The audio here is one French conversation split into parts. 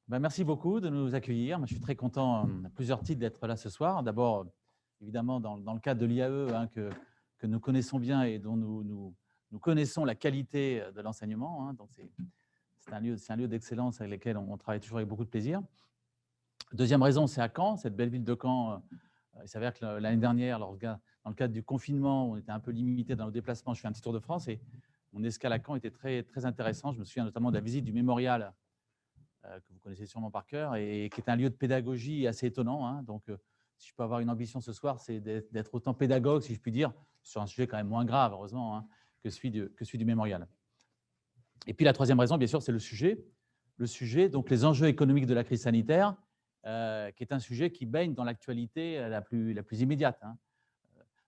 Merci beaucoup de nous accueillir. Moi, je suis très content, à plusieurs titres, d'être là ce soir. D'abord, évidemment, dans le cadre de l'IAE, que nous connaissons bien et dont nous connaissons la qualité de l'enseignement. Donc, c'est un lieu d'excellence avec lequel on travaille toujours avec beaucoup de plaisir. Deuxième raison, c'est à Caen, cette belle ville de Caen. Il s'avère que l'année dernière, dans le cadre du confinement, on était un peu limité dans nos déplacements. Je fais un petit tour de France et mon escale à Caen était très, très intéressant. Je me souviens notamment de la visite du mémorial que vous connaissez sûrement par cœur, et qui est un lieu de pédagogie assez étonnant. Donc, si je peux avoir une ambition ce soir, c'est d'être autant pédagogue, si je puis dire, sur un sujet quand même moins grave, heureusement, que celui du mémorial. Et puis, la troisième raison, bien sûr, c'est le sujet, donc les enjeux économiques de la crise sanitaire, qui est un sujet qui baigne dans l'actualité la plus immédiate.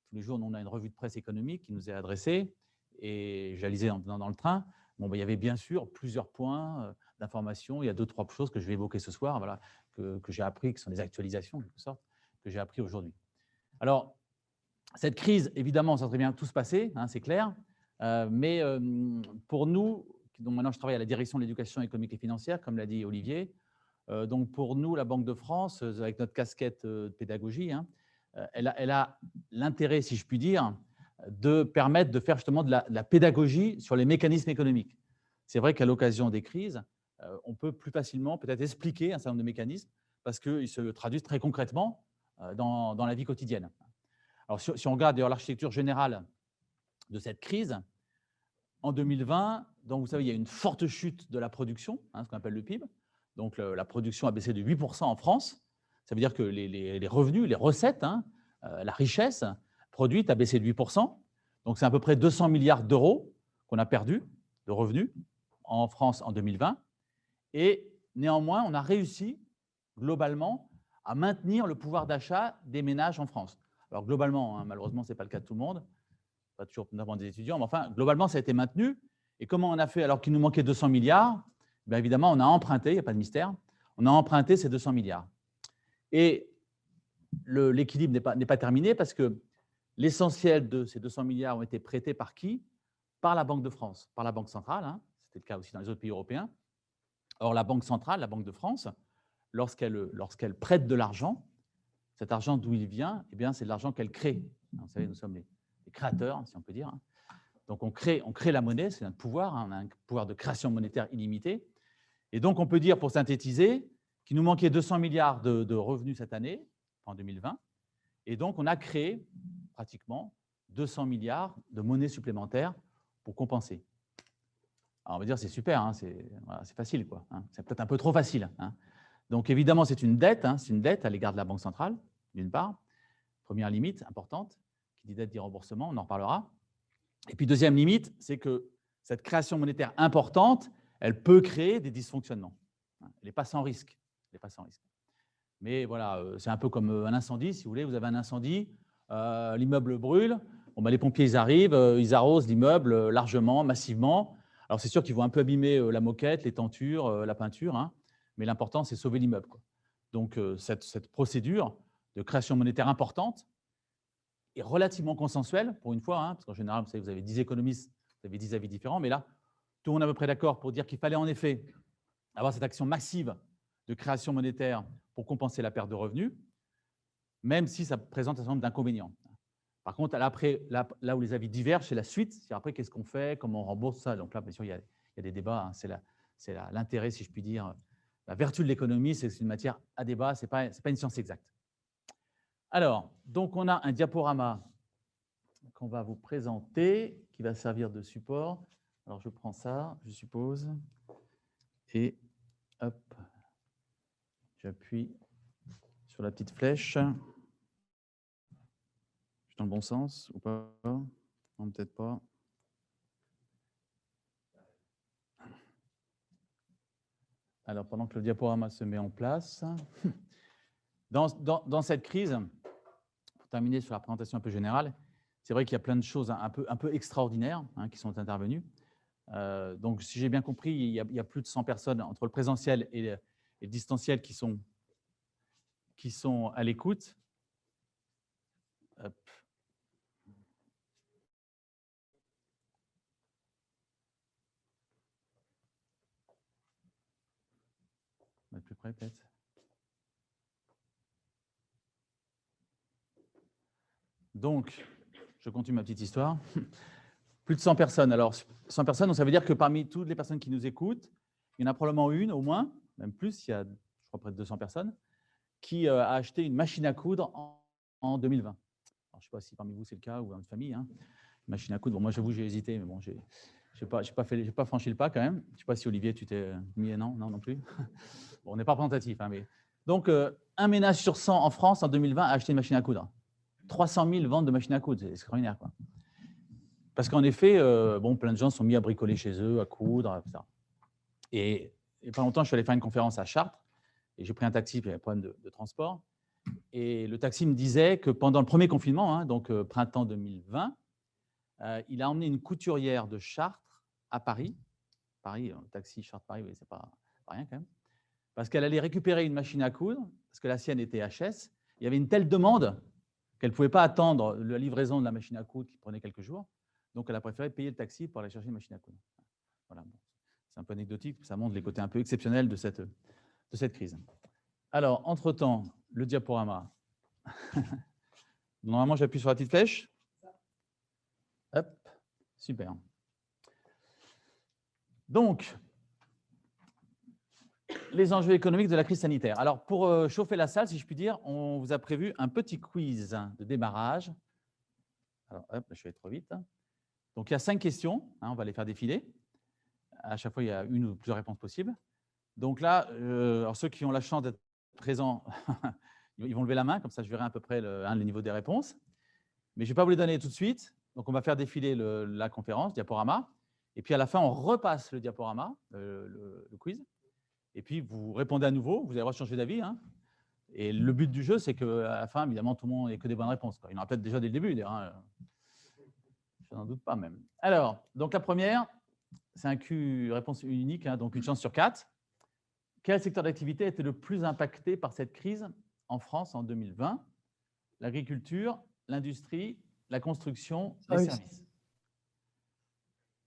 Tous les jours, on a une revue de presse économique qui nous est adressée, et je la lisais dans le train. Il y avait bien sûr plusieurs points d'information. Il y a 2-3 choses que je vais évoquer ce soir, voilà, que j'ai appris, qui sont des actualisations, en quelque sorte, que j'ai appris aujourd'hui. Alors, cette crise, évidemment, ça serait bien tout se passer, c'est clair. Mais pour nous, donc maintenant je travaille à la direction de l'éducation économique et financière, comme l'a dit Olivier. Donc pour nous, la Banque de France, avec notre casquette de pédagogie, elle a l'intérêt, si je puis dire, de permettre de faire justement de la pédagogie sur les mécanismes économiques. C'est vrai qu'à l'occasion des crises, on peut plus facilement peut-être expliquer un certain nombre de mécanismes parce qu'ils se traduisent très concrètement dans la vie quotidienne. Alors, si on regarde d'ailleurs l'architecture générale de cette crise, en 2020, donc vous savez, il y a une forte chute de la production, ce qu'on appelle le PIB. Donc, la production a baissé de 8% en France. Ça veut dire que les revenus, les recettes, la richesse produite a baissé de 8%. Donc, c'est à peu près 200 milliards d'euros qu'on a perdu de revenus en France en 2020. Et néanmoins, on a réussi globalement à maintenir le pouvoir d'achat des ménages en France. Alors, globalement, malheureusement, ce n'est pas le cas de tout le monde, pas toujours notamment des étudiants, mais enfin, globalement, ça a été maintenu. Et comment on a fait alors qu'il nous manquait 200 milliards? Bien évidemment, on a emprunté, il n'y a pas de mystère, on a emprunté ces 200 milliards. Et l'équilibre n'est pas terminé parce que l'essentiel de ces 200 milliards ont été prêtés par qui? Par la Banque de France, par la Banque centrale. C'était le cas aussi dans les autres pays européens. Or, la Banque centrale, la Banque de France, lorsqu'elle prête de l'argent, cet argent d'où il vient, eh bien, c'est de l'argent qu'elle crée. Vous savez, nous sommes les créateurs, si on peut dire. Donc, on crée la monnaie, c'est notre pouvoir, on a un pouvoir de création monétaire illimité. Et donc, on peut dire, pour synthétiser, qu'il nous manquait 200 milliards de revenus cette année, en 2020. Et donc, on a créé pratiquement 200 milliards de monnaie supplémentaire pour compenser. Alors, on va dire, c'est super, c'est facile, quoi. C'est peut-être un peu trop facile. Donc, évidemment, c'est une dette à l'égard de la Banque centrale, d'une part. Première limite importante, qui dit dette dit remboursement, on en reparlera. Et puis, deuxième limite, c'est que cette création monétaire importante, elle peut créer des dysfonctionnements. Elle n'est pas sans risque. Mais voilà, c'est un peu comme un incendie, si vous voulez. Vous avez un incendie, l'immeuble brûle, les pompiers ils arrivent, ils arrosent l'immeuble largement, massivement. Alors, c'est sûr qu'ils vont un peu abîmer la moquette, les tentures, la peinture, mais l'important, c'est sauver l'immeuble. Donc, cette procédure de création monétaire importante est relativement consensuelle, pour une fois, parce qu'en général, vous savez, vous avez 10 économistes, vous avez 10 avis différents, mais là, tout le monde est à peu près d'accord pour dire qu'il fallait en effet avoir cette action massive de création monétaire pour compenser la perte de revenus, même si ça présente un certain nombre d'inconvénients. Par contre, après, là où les avis divergent, c'est la suite. C'est après, qu'est-ce qu'on fait, comment on rembourse ça. Donc là, bien sûr, il y a des débats. C'est l'intérêt, si je puis dire. La vertu de l'économie, c'est une matière à débat, ce n'est pas une science exacte. Alors, donc on a un diaporama qu'on va vous présenter, qui va servir de support. Alors, je prends ça, je suppose, et hop, j'appuie sur la petite flèche. Je suis dans le bon sens ou pas? Non, peut-être pas. Alors, pendant que le diaporama se met en place, dans cette crise, pour terminer sur la présentation un peu générale, c'est vrai qu'il y a plein de choses un peu extraordinaires qui sont intervenues. Donc, si j'ai bien compris, il y a plus de 100 personnes entre le présentiel et le distanciel qui sont à l'écoute. Mettre plus près, peut-être. Donc, je continue ma petite histoire. Plus de 100 personnes. Alors, 100 personnes, donc ça veut dire que parmi toutes les personnes qui nous écoutent, il y en a probablement une, au moins, même plus, il y a, je crois, près de 200 personnes, qui a acheté une machine à coudre en 2020. Alors, je ne sais pas si parmi vous c'est le cas ou dans votre famille. Hein. Une machine à coudre, bon, moi j'avoue, j'ai hésité, mais bon, je n'ai pas franchi le pas quand même. Je ne sais pas si Olivier, tu t'es mis non plus. Bon, on n'est pas représentatif. Hein, mais... Donc, un ménage sur 100 en France en 2020 a acheté une machine à coudre. 300 000 ventes de machines à coudre, c'est extraordinaire, quoi. Parce qu'en effet, bon, plein de gens sont mis à bricoler chez eux, à coudre, etc. Et il n'y a pas longtemps, je suis allé faire une conférence à Chartres et j'ai pris un taxi, puis il y avait un problème de transport. Et le taxi me disait que pendant le premier confinement, hein, donc printemps 2020, il a emmené une couturière de Chartres à Paris. Paris, le taxi Chartres-Paris, oui, c'est pas rien quand même. Parce qu'elle allait récupérer une machine à coudre, parce que la sienne était HS. Il y avait une telle demande qu'elle ne pouvait pas attendre la livraison de la machine à coudre qui prenait quelques jours. Donc, elle a préféré payer le taxi pour aller chercher une machine à coudre. Voilà. C'est un peu anecdotique, ça montre les côtés un peu exceptionnels de cette crise. Alors, entre-temps, le diaporama. Normalement, j'appuie sur la petite flèche. Hop, super. Donc, les enjeux économiques de la crise sanitaire. Alors, pour chauffer la salle, si je puis dire, on vous a prévu un petit quiz de démarrage. Alors, hop, je vais trop vite. Donc, il y a 5 questions. Hein, on va les faire défiler. À chaque fois, il y a une ou plusieurs réponses possibles. Donc là, alors ceux qui ont la chance d'être présents, ils vont lever la main, comme ça je verrai à peu près le niveau des réponses. Mais je ne vais pas vous les donner tout de suite. Donc, on va faire défiler la conférence, diaporama. Et puis, à la fin, on repasse le diaporama, le quiz. Et puis, vous répondez à nouveau. Vous allez rechanger d'avis. Hein. Et le but du jeu, c'est qu'à la fin, évidemment, tout le monde n'ait que des bonnes réponses. Quoi. Il y en aura peut-être déjà dès le début, d'ailleurs. Hein. Je n'en doute pas même. Alors, donc la première, c'est un Q réponse unique, hein, donc une chance sur 4. Quel secteur d'activité a été le plus impacté par cette crise en France en 2020? L'agriculture, l'industrie, la construction, les services.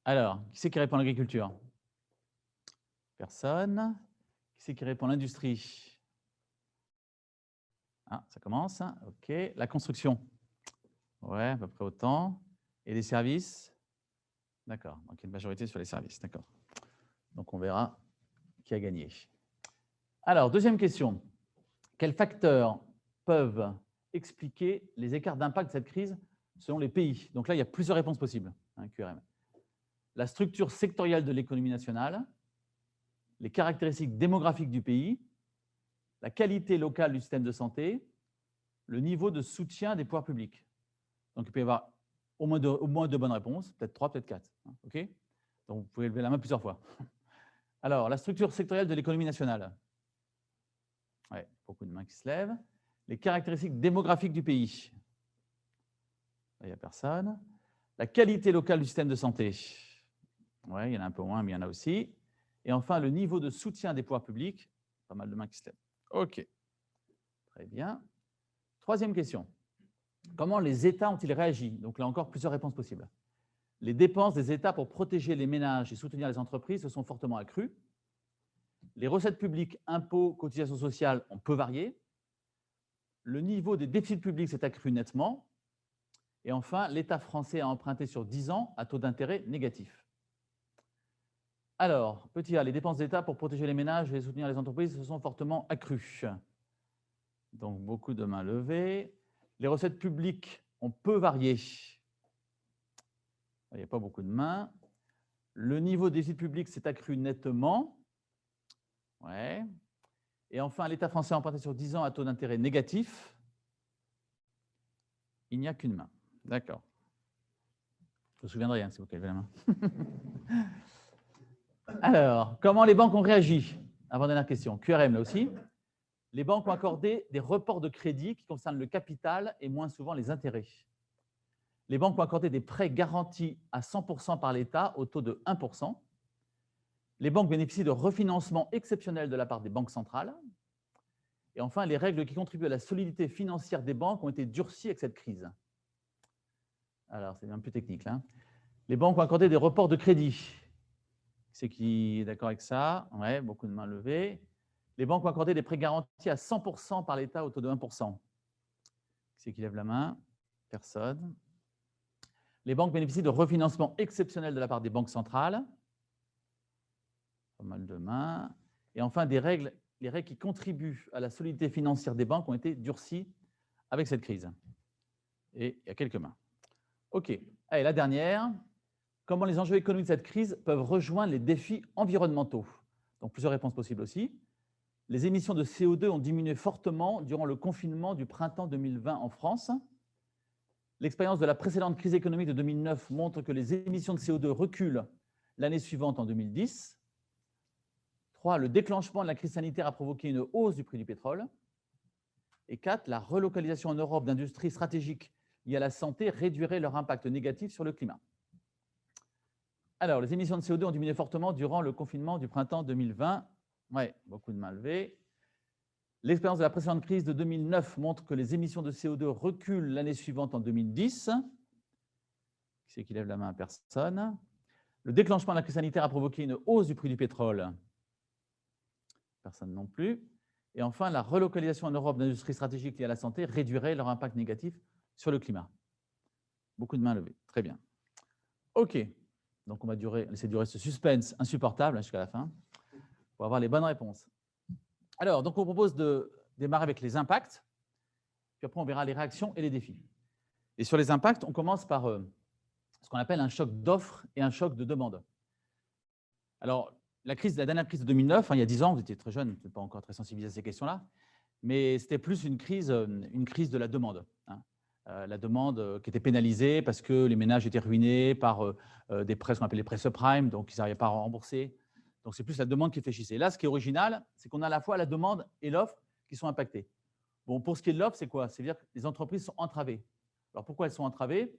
Alors, qui c'est qui répond à l'agriculture? Personne. Qui c'est qui répond à l'industrie? Ah, ça commence. OK. La construction? Ouais, à peu près autant. Et les services? D'accord. Donc, il y a une majorité sur les services. D'accord. Donc, on verra qui a gagné. Alors, deuxième question. Quels facteurs peuvent expliquer les écarts d'impact de cette crise selon les pays? Donc là, il y a plusieurs réponses possibles, hein, QRM. La structure sectorielle de l'économie nationale, les caractéristiques démographiques du pays, la qualité locale du système de santé, le niveau de soutien des pouvoirs publics. Donc, il peut y avoir au moins deux bonnes réponses, peut-être 3, peut-être 4. Hein, OK? Donc, vous pouvez lever la main plusieurs fois. Alors, la structure sectorielle de l'économie nationale. Ouais, beaucoup de mains qui se lèvent. Les caractéristiques démographiques du pays. Là, il n'y a personne. La qualité locale du système de santé. Oui, il y en a un peu moins, mais il y en a aussi. Et enfin, le niveau de soutien des pouvoirs publics. Pas mal de mains qui se lèvent. OK. Très bien. Troisième question. Comment les États ont-ils réagi? Donc là encore, plusieurs réponses possibles. Les dépenses des États pour protéger les ménages et soutenir les entreprises se sont fortement accrues. Les recettes publiques, impôts, cotisations sociales ont peu varié. Le niveau des déficits publics s'est accru nettement. Et enfin, l'État français a emprunté sur 10 ans à taux d'intérêt négatif. Alors, petit a, les dépenses d'État pour protéger les ménages et soutenir les entreprises se sont fortement accrues. Donc, beaucoup de mains levées. Les recettes publiques ont peu varié. Il n'y a pas beaucoup de mains. Le niveau des déficit public s'est accru nettement. Ouais. Et enfin, l'État français a emprunté sur 10 ans à taux d'intérêt négatif. Il n'y a qu'une main. D'accord. Je me souviendrai, hein, si vous levez la main. Alors, comment les banques ont réagi? Avant-dernière question. QRM, là aussi. Les banques ont accordé des reports de crédit qui concernent le capital et moins souvent les intérêts. Les banques ont accordé des prêts garantis à 100% par l'État au taux de 1%. Les banques bénéficient de refinancements exceptionnels de la part des banques centrales. Et enfin, les règles qui contribuent à la solidité financière des banques ont été durcies avec cette crise. Alors, c'est un peu technique, là. Les banques ont accordé des reports de crédit. C'est qui est d'accord avec ça? Ouais, beaucoup de mains levées. Les banques ont accordé des prêts garantis à 100% par l'État au taux de 1%. Qui c'est qui lève la main? Personne. Les banques bénéficient de refinancements exceptionnels de la part des banques centrales. Pas mal de mains. Et enfin, les règles qui contribuent à la solidité financière des banques ont été durcies avec cette crise. Et il y a quelques mains. OK. Allez, la dernière. Comment les enjeux économiques de cette crise peuvent rejoindre les défis environnementaux? Donc, plusieurs réponses possibles aussi. Les émissions de CO2 ont diminué fortement durant le confinement du printemps 2020 en France. L'expérience de la précédente crise économique de 2009 montre que les émissions de CO2 reculent l'année suivante en 2010. 3. Le déclenchement de la crise sanitaire a provoqué une hausse du prix du pétrole. Et 4. La relocalisation en Europe d'industries stratégiques liées à la santé réduirait leur impact négatif sur le climat. Alors, les émissions de CO2 ont diminué fortement durant le confinement du printemps 2020. Oui, beaucoup de mains levées. L'expérience de la précédente crise de 2009 montre que les émissions de CO2 reculent l'année suivante en 2010. Qui c'est qui lève la main? Personne. Le déclenchement de la crise sanitaire a provoqué une hausse du prix du pétrole. Personne non plus. Et enfin, la relocalisation en Europe d'industries stratégiques liées à la santé réduirait leur impact négatif sur le climat. Beaucoup de mains levées. Très bien. OK. Donc, on va laisser durer ce suspense insupportable jusqu'à la fin pour avoir les bonnes réponses. Alors, donc, on propose de démarrer avec les impacts, puis après, on verra les réactions et les défis. Et sur les impacts, on commence par ce qu'on appelle un choc d'offre et un choc de demande. Alors, la dernière crise de 2009, il y a 10 ans, vous étiez très jeune, vous n'êtes pas encore très sensibilisé à ces questions-là, mais c'était plus une crise de la demande. La demande qui était pénalisée parce que les ménages étaient ruinés par des prêts, ce qu'on appelle les prêts subprimes, donc ils n'arrivaient pas à rembourser. Donc, c'est plus la demande qui fléchissait. Là, ce qui est original, c'est qu'on a à la fois la demande et l'offre qui sont impactées. Bon, pour ce qui est de l'offre, c'est quoi? C'est-à-dire que les entreprises sont entravées. Alors, pourquoi elles sont entravées?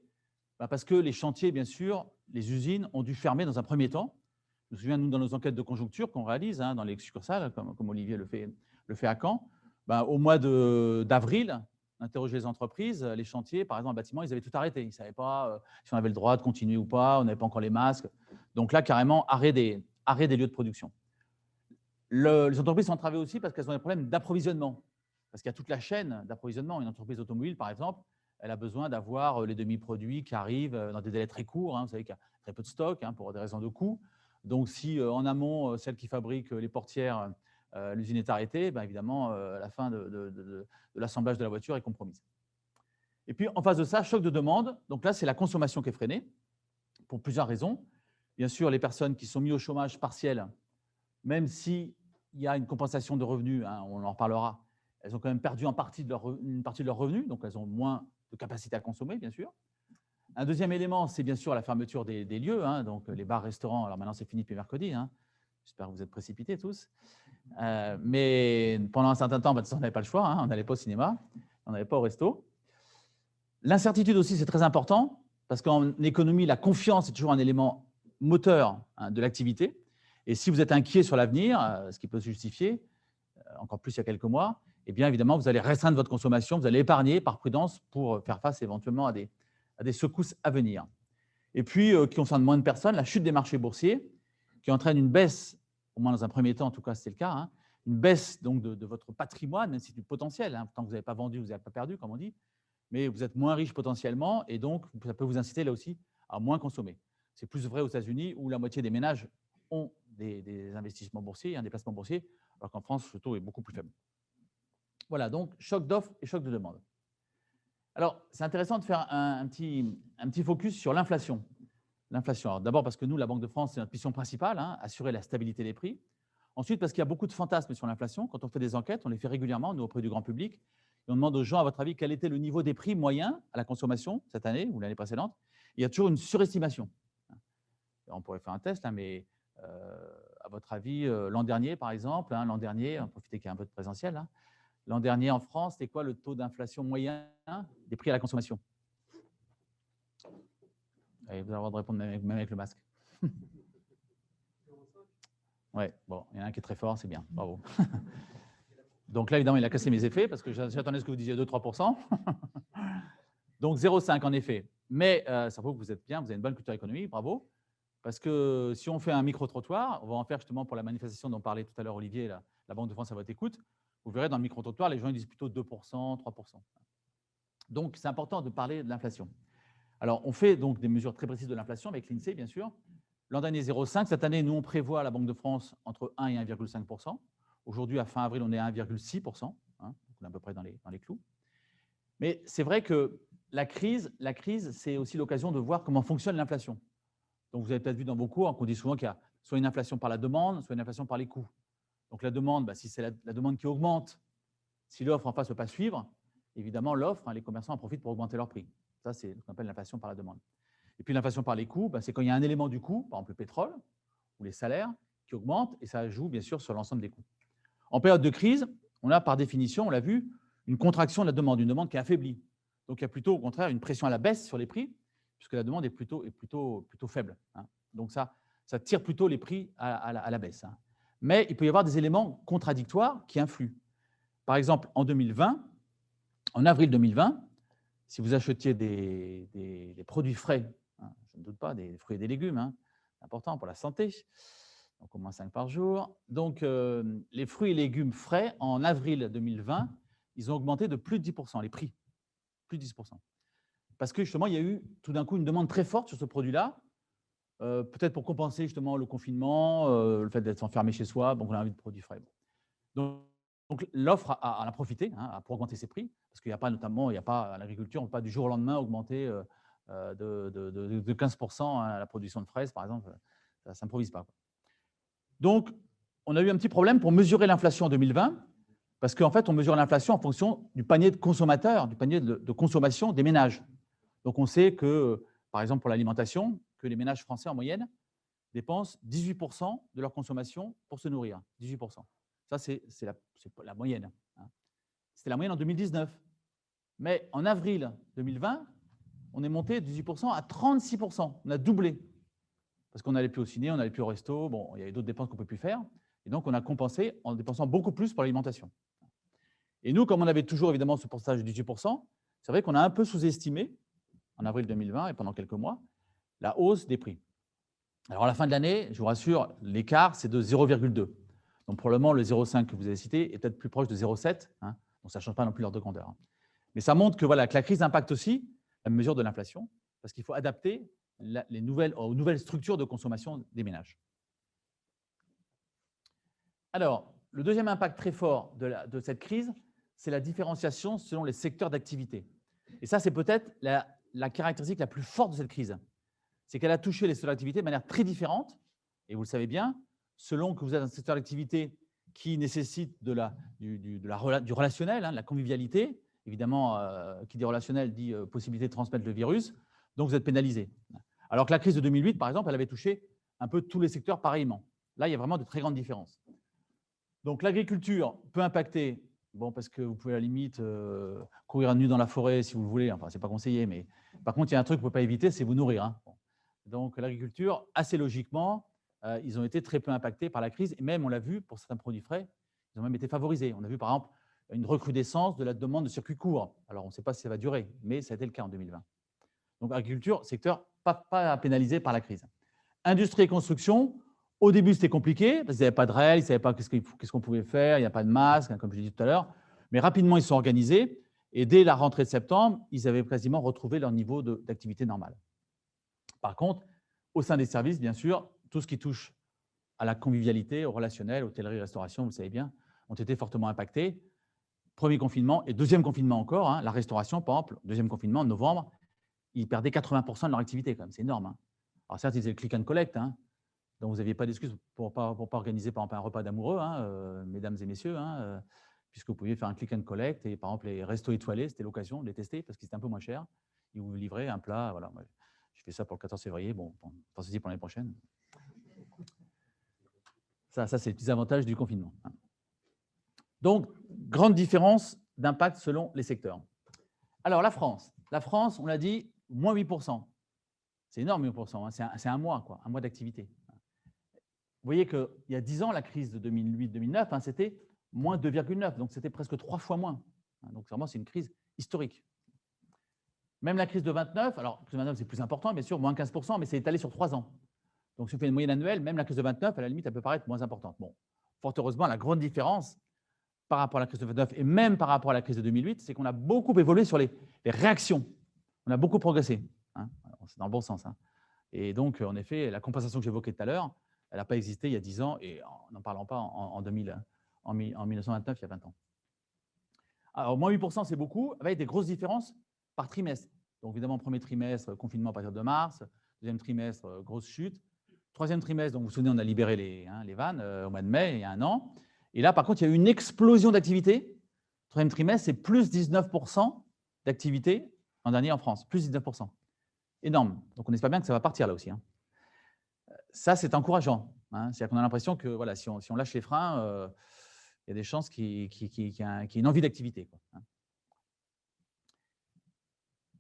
Parce que les chantiers, bien sûr, les usines ont dû fermer dans un premier temps. Je me souviens, nous, dans nos enquêtes de conjoncture qu'on réalise dans les succursales, comme Olivier le fait à Caen, au mois d'avril, on interrogeait les entreprises, les chantiers, par exemple, un bâtiment, ils avaient tout arrêté. Ils ne savaient pas si on avait le droit de continuer ou pas, on n'avait pas encore les masques. Donc là, carrément, arrêt des lieux de production. Les entreprises sont entravées aussi parce qu'elles ont des problèmes d'approvisionnement. Parce qu'il y a toute la chaîne d'approvisionnement. Une entreprise automobile, par exemple, elle a besoin d'avoir les demi-produits qui arrivent dans des délais très courts. Vous savez qu'il y a très peu de stock pour des raisons de coût. Donc, si en amont, celle qui fabrique les portières, l'usine est arrêtée, évidemment, la fin de l'assemblage de la voiture est compromise. Et puis, en face de ça, choc de demande. Donc là, c'est la consommation qui est freinée pour plusieurs raisons. Bien sûr, les personnes qui sont mises au chômage partiel, même s'il y a une compensation de revenus, on en reparlera, elles ont quand même perdu une partie de leurs revenus, donc elles ont moins de capacité à consommer, bien sûr. Un deuxième élément, c'est bien sûr la fermeture des lieux, donc les bars, restaurants. Alors maintenant, c'est fini depuis mercredi. J'espère que vous êtes précipités tous. Mais pendant un certain temps, on n'avait pas le choix. On n'allait pas au cinéma, on n'allait pas au resto. L'incertitude aussi, c'est très important, parce qu'en économie, la confiance est toujours un élément moteur de l'activité. Et si vous êtes inquiet sur l'avenir, ce qui peut se justifier, encore plus il y a quelques mois, eh bien évidemment, vous allez restreindre votre consommation, vous allez épargner par prudence pour faire face éventuellement à des secousses à venir. Et puis, qui concerne moins de personnes, la chute des marchés boursiers, qui entraîne une baisse, au moins dans un premier temps, en tout cas c'était le cas, une baisse donc de votre patrimoine, même si c'est du potentiel. Tant que vous n'avez pas vendu, vous n'avez pas perdu, comme on dit, mais vous êtes moins riche potentiellement, et donc ça peut vous inciter là aussi à moins consommer. C'est plus vrai aux États-Unis, où la moitié des ménages ont des investissements boursiers, des placements boursiers, alors qu'en France, ce taux est beaucoup plus faible. Voilà, donc choc d'offre et choc de demande. Alors, c'est intéressant de faire un petit focus sur l'inflation. L'inflation, d'abord parce que nous, la Banque de France, c'est notre mission principale, assurer la stabilité des prix. Ensuite, parce qu'il y a beaucoup de fantasmes sur l'inflation. Quand on fait des enquêtes, on les fait régulièrement, nous, auprès du grand public, et on demande aux gens, à votre avis, quel était le niveau des prix moyens à la consommation cette année ou l'année précédente. Il y a toujours une surestimation. On pourrait faire un test, mais à votre avis, l'an dernier, par exemple, l'an dernier, on profitez qu'il y ait un peu de présentiel, l'an dernier en France, c'était quoi le taux d'inflation moyen des prix à la consommation? Allez, vous allez avoir de répondre même avec le masque. Oui, bon, il y en a un qui est très fort, c'est bien, bravo. Donc là, évidemment, il a cassé mes effets parce que j'attendais ce que vous disiez 2-3%. Donc 0,5 en effet. Mais ça prouve que vous êtes bien, vous avez une bonne culture économique, bravo. Parce que si on fait un micro-trottoir, on va en faire justement pour la manifestation dont parlait tout à l'heure Olivier, la Banque de France à votre écoute, vous verrez dans le micro-trottoir, les gens ils disent plutôt 2%, 3%. Donc, c'est important de parler de l'inflation. Alors, on fait donc des mesures très précises de l'inflation avec l'INSEE, bien sûr. L'an dernier, 0,5. Cette année, nous, on prévoit à la Banque de France entre 1 et 1,5%. Aujourd'hui, à fin avril, on est à 1,6%. Hein, on est à peu près dans les clous. Mais c'est vrai que la crise, c'est aussi l'occasion de voir comment fonctionne l'inflation. Donc, vous avez peut-être vu dans vos cours qu'on dit souvent qu'il y a soit une inflation par la demande, soit une inflation par les coûts. Donc, la demande, si c'est la demande qui augmente, si l'offre en face ne peut pas suivre, évidemment, l'offre, les commerçants en profitent pour augmenter leur prix. Ça, c'est ce qu'on appelle l'inflation par la demande. Et puis, l'inflation par les coûts, c'est quand il y a un élément du coût, par exemple le pétrole ou les salaires, qui augmente, et ça joue bien sûr sur l'ensemble des coûts. En période de crise, on a par définition, on l'a vu, une contraction de la demande, une demande qui est affaiblie. Donc, il y a plutôt au contraire une pression à la baisse sur les prix, puisque la demande est plutôt faible. Hein. Donc, ça tire plutôt les prix à la baisse. Hein. Mais il peut y avoir des éléments contradictoires qui influent. Par exemple, en 2020, en avril 2020, si vous achetiez des produits frais, hein, je ne doute pas, des fruits et des légumes, hein, c'est important pour la santé, donc au moins 5 par jour. Donc, les fruits et légumes frais, en avril 2020, ils ont augmenté de plus de 10%, les prix, plus de 10%. Parce que justement, il y a eu tout d'un coup une demande très forte sur ce produit-là, peut-être pour compenser justement le confinement, le fait d'être enfermé chez soi, donc on a envie de produits frais. Donc l'offre en a profité pour augmenter ses prix, parce qu'il n'y a pas notamment, à l'agriculture, on ne peut pas du jour au lendemain augmenter de 15% la production de fraises, par exemple, ça ne s'improvise pas. Donc, on a eu un petit problème pour mesurer l'inflation en 2020, parce qu'en fait, on mesure l'inflation en fonction du panier de consommateurs, du panier de consommation des ménages. Donc, on sait que, par exemple, pour l'alimentation, que les ménages français, en moyenne, dépensent 18% de leur consommation pour se nourrir. 18%. Ça, c'est la moyenne. Hein. C'était la moyenne en 2019. Mais en avril 2020, on est monté de 18% à 36%. On a doublé. Parce qu'on n'allait plus au ciné, on n'allait plus au resto. Bon, il y avait d'autres dépenses qu'on ne peut plus faire. Et donc, on a compensé en dépensant beaucoup plus pour l'alimentation. Et nous, comme on avait toujours évidemment ce pourcentage de 18%, c'est vrai qu'on a un peu sous-estimé, en avril 2020 et pendant quelques mois, la hausse des prix. Alors, à la fin de l'année, je vous rassure, l'écart, c'est de 0,2. Donc, probablement, le 0,5 que vous avez cité est peut-être plus proche de 0,7. Hein, donc, ça ne change pas non plus l'ordre de grandeur. Hein. Mais ça montre que, voilà, que la crise impacte aussi la mesure de l'inflation, parce qu'il faut adapter aux nouvelles structures de consommation des ménages. Alors, le deuxième impact très fort de cette crise, c'est la différenciation selon les secteurs d'activité. Et ça, c'est peut-être la caractéristique la plus forte de cette crise. C'est qu'elle a touché les secteurs d'activité de manière très différente, et vous le savez bien, selon que vous êtes dans un secteur d'activité qui nécessite du relationnel, de la convivialité, évidemment, qui dit relationnel dit possibilité de transmettre le virus, donc vous êtes pénalisé. Alors que la crise de 2008, par exemple, elle avait touché un peu tous les secteurs pareillement. Là, il y a vraiment de très grandes différences. Donc l'agriculture peut impacter, parce que vous pouvez à la limite courir à nu dans la forêt si vous le voulez, enfin, ce n'est pas conseillé, mais par contre, il y a un truc qu'on ne peut pas éviter, c'est vous nourrir. Hein. Donc l'agriculture, assez logiquement, ils ont été très peu impactés par la crise, et même, on l'a vu, pour certains produits frais, ils ont même été favorisés. On a vu, par exemple, une recrudescence de la demande de circuits courts. Alors, on ne sait pas si ça va durer, mais ça a été le cas en 2020. Donc, agriculture, secteur pas pénalisé par la crise. Industrie et construction, au début, c'était compliqué, parce qu'ils n'avaient pas de règles, ils ne savaient pas qu'est-ce qu'on pouvait faire, il n'y a pas de masque, comme je l'ai dit tout à l'heure. Mais rapidement, ils se sont organisés, et dès la rentrée de septembre, ils avaient quasiment retrouvé leur niveau d'activité normale. Par contre, au sein des services, bien sûr, tout ce qui touche à la convivialité, au relationnel, hôtellerie, restauration, vous le savez bien, ont été fortement impactés. Premier confinement et deuxième confinement encore, la restauration, par exemple, deuxième confinement en novembre, ils perdaient 80% de leur activité, quand même, c'est énorme. Hein. Alors certes, ils faisaient le click and collect, donc vous n'aviez pas d'excuse pour ne pas organiser, par exemple, un repas d'amoureux, mesdames et messieurs, puisque vous pouviez faire un click and collect, et par exemple, les restos étoilés, c'était l'occasion de les tester, parce qu'ils étaient un peu moins chers. Ils vous livraient un plat, voilà. Je fais ça pour le 14 février, pensez-y pour l'année prochaine. Ça c'est les petits avantages du confinement. Donc, grande différence d'impact selon les secteurs. Alors, la France, on l'a dit, moins 8%. C'est énorme, 8%. C'est un mois, un mois d'activité. Vous voyez qu'il y a 10 ans, la crise de 2008-2009, c'était moins 2,9. Donc, c'était presque 3 fois moins. Donc, vraiment, c'est une crise historique. Même la crise de 29, alors, crise de 29, c'est plus important, bien sûr, moins 15%, mais c'est étalé sur 3 ans. Donc, si on fait une moyenne annuelle, même la crise de 29, à la limite, elle peut paraître moins importante. Bon, fort heureusement, la grande différence par rapport à la crise de 29 et même par rapport à la crise de 2008, c'est qu'on a beaucoup évolué sur les réactions. On a beaucoup progressé. Hein. C'est dans le bon sens. Hein. Et donc, en effet, la compensation que j'évoquais tout à l'heure, elle n'a pas existé il y a 10 ans et n'en parlant pas en 1929, il y a 20 ans. Alors, moins 8%, c'est beaucoup, avec des grosses différences par trimestre. Donc, évidemment, premier trimestre, confinement à partir de mars. Deuxième trimestre, grosse chute. Troisième trimestre, donc vous vous souvenez, on a libéré les vannes au mois de mai, il y a 1 an. Et là, par contre, il y a eu une explosion d'activité. Troisième trimestre, c'est plus 19% d'activité l'an dernier en France, plus 19%. Énorme. Donc, on espère bien que ça va partir là aussi. Hein. Ça, c'est encourageant. Hein. C'est-à-dire qu'on a l'impression que voilà, si on lâche les freins, il y a des chances qu'il y ait une envie d'activité. Hein.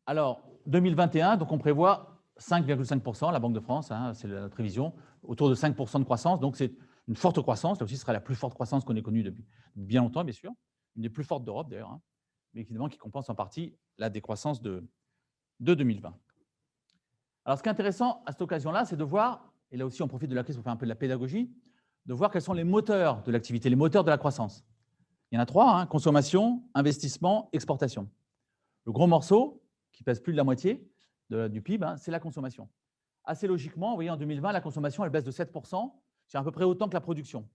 Alors, 2021, donc on prévoit 5,5%, la Banque de France, hein, c'est la prévision, autour de 5% de croissance. Donc, c'est une forte croissance. Là aussi, ce sera la plus forte croissance qu'on ait connue depuis bien longtemps, bien sûr. Une des plus fortes d'Europe, d'ailleurs, hein, mais évidemment qui compense en partie la décroissance de 2020. Alors, ce qui est intéressant à cette occasion-là, c'est de voir, et là aussi on profite de la crise pour faire un peu de la pédagogie, de voir quels sont les moteurs de l'activité, les moteurs de la croissance. Il y en a 3, hein, consommation, investissement, exportation. Le gros morceau, qui pèse plus de la moitié du PIB, hein, c'est la consommation. Assez logiquement, vous voyez, en 2020, la consommation, elle baisse de 7%, c'est à peu près autant que la production.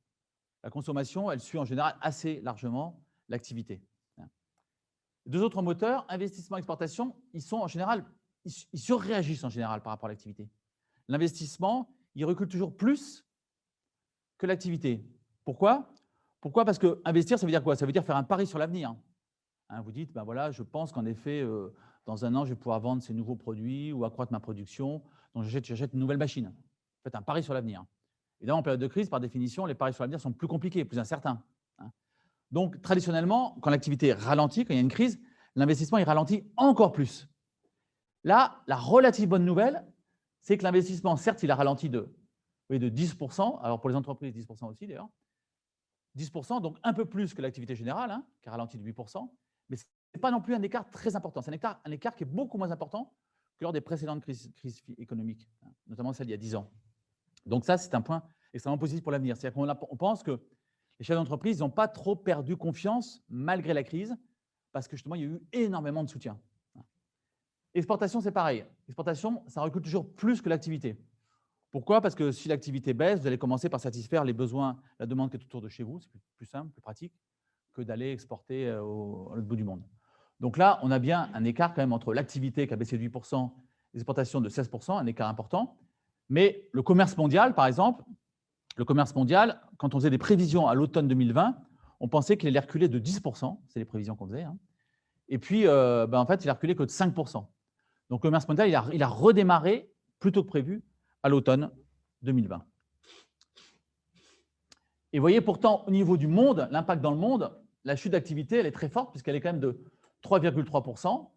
La consommation, elle suit en général assez largement l'activité. Les 2 autres moteurs, investissement et exportation, ils sont en général, ils surréagissent en général par rapport à l'activité. L'investissement, il recule toujours plus que l'activité. Pourquoi ? Pourquoi ? Parce que investir, ça veut dire quoi ? Ça veut dire faire un pari sur l'avenir. Hein, vous dites, ben voilà, je pense qu'en effet, dans 1 an, je vais pouvoir vendre ces nouveaux produits ou accroître ma production. Donc, j'achète une nouvelle machine. Vous faites un pari sur l'avenir. Évidemment, en période de crise, par définition, les paris sur l'avenir sont plus compliqués, plus incertains. Hein. Donc, traditionnellement, quand l'activité ralentit, quand il y a une crise, l'investissement, il ralentit encore plus. Là, la relative bonne nouvelle, c'est que l'investissement, certes, il a ralenti de 10%. Alors, pour les entreprises, 10% aussi, d'ailleurs. 10%, donc un peu plus que l'activité générale, hein, qui a ralenti de 8%. Mais ce n'est pas non plus un écart très important. C'est un écart qui est beaucoup moins important que lors des précédentes crises économiques, hein, notamment celle il y a 10 ans. Donc ça, c'est un point extrêmement positif pour l'avenir. C'est-à-dire qu'on pense que les chefs d'entreprise n'ont pas trop perdu confiance malgré la crise, parce que justement, il y a eu énormément de soutien. Exportation, c'est pareil. Exportation, ça recule toujours plus que l'activité. Pourquoi ? Parce que si l'activité baisse, vous allez commencer par satisfaire les besoins, la demande qui est autour de chez vous. C'est plus simple, plus pratique que d'aller exporter à l'autre bout du monde. Donc là, on a bien un écart quand même entre l'activité qui a baissé de 8%, l'exportation de 16%, un écart important. Mais le commerce mondial, par exemple, le commerce mondial, quand on faisait des prévisions à l'automne 2020, on pensait qu'il allait reculer de 10%, c'est les prévisions qu'on faisait. Hein. Et puis, en fait, il a reculé que de 5%. Donc le commerce mondial, il a redémarré plus tôt que prévu à l'automne 2020. Et vous voyez pourtant, au niveau du monde, l'impact dans le monde, la chute d'activité, elle est très forte puisqu'elle est quand même de 3,3%,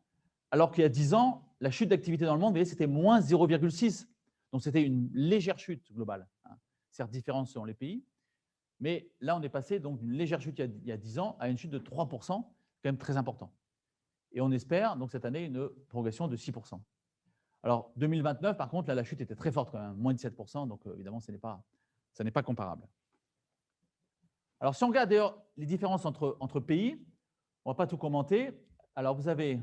alors qu'il y a 10 ans, la chute d'activité dans le monde, vous voyez, c'était moins 0,6%. Donc c'était une légère chute globale, hein. Certes différente selon les pays, mais là, on est passé donc d'une légère chute il y a 10 ans à une chute de 3%, quand même très important. Et on espère donc cette année une progression de 6%. Alors 2029, par contre, là, la chute était très forte quand même, moins de 7%, donc évidemment, ça n'est pas comparable. Alors si on regarde d'ailleurs les différences entre pays, on ne va pas tout commenter. Alors vous avez,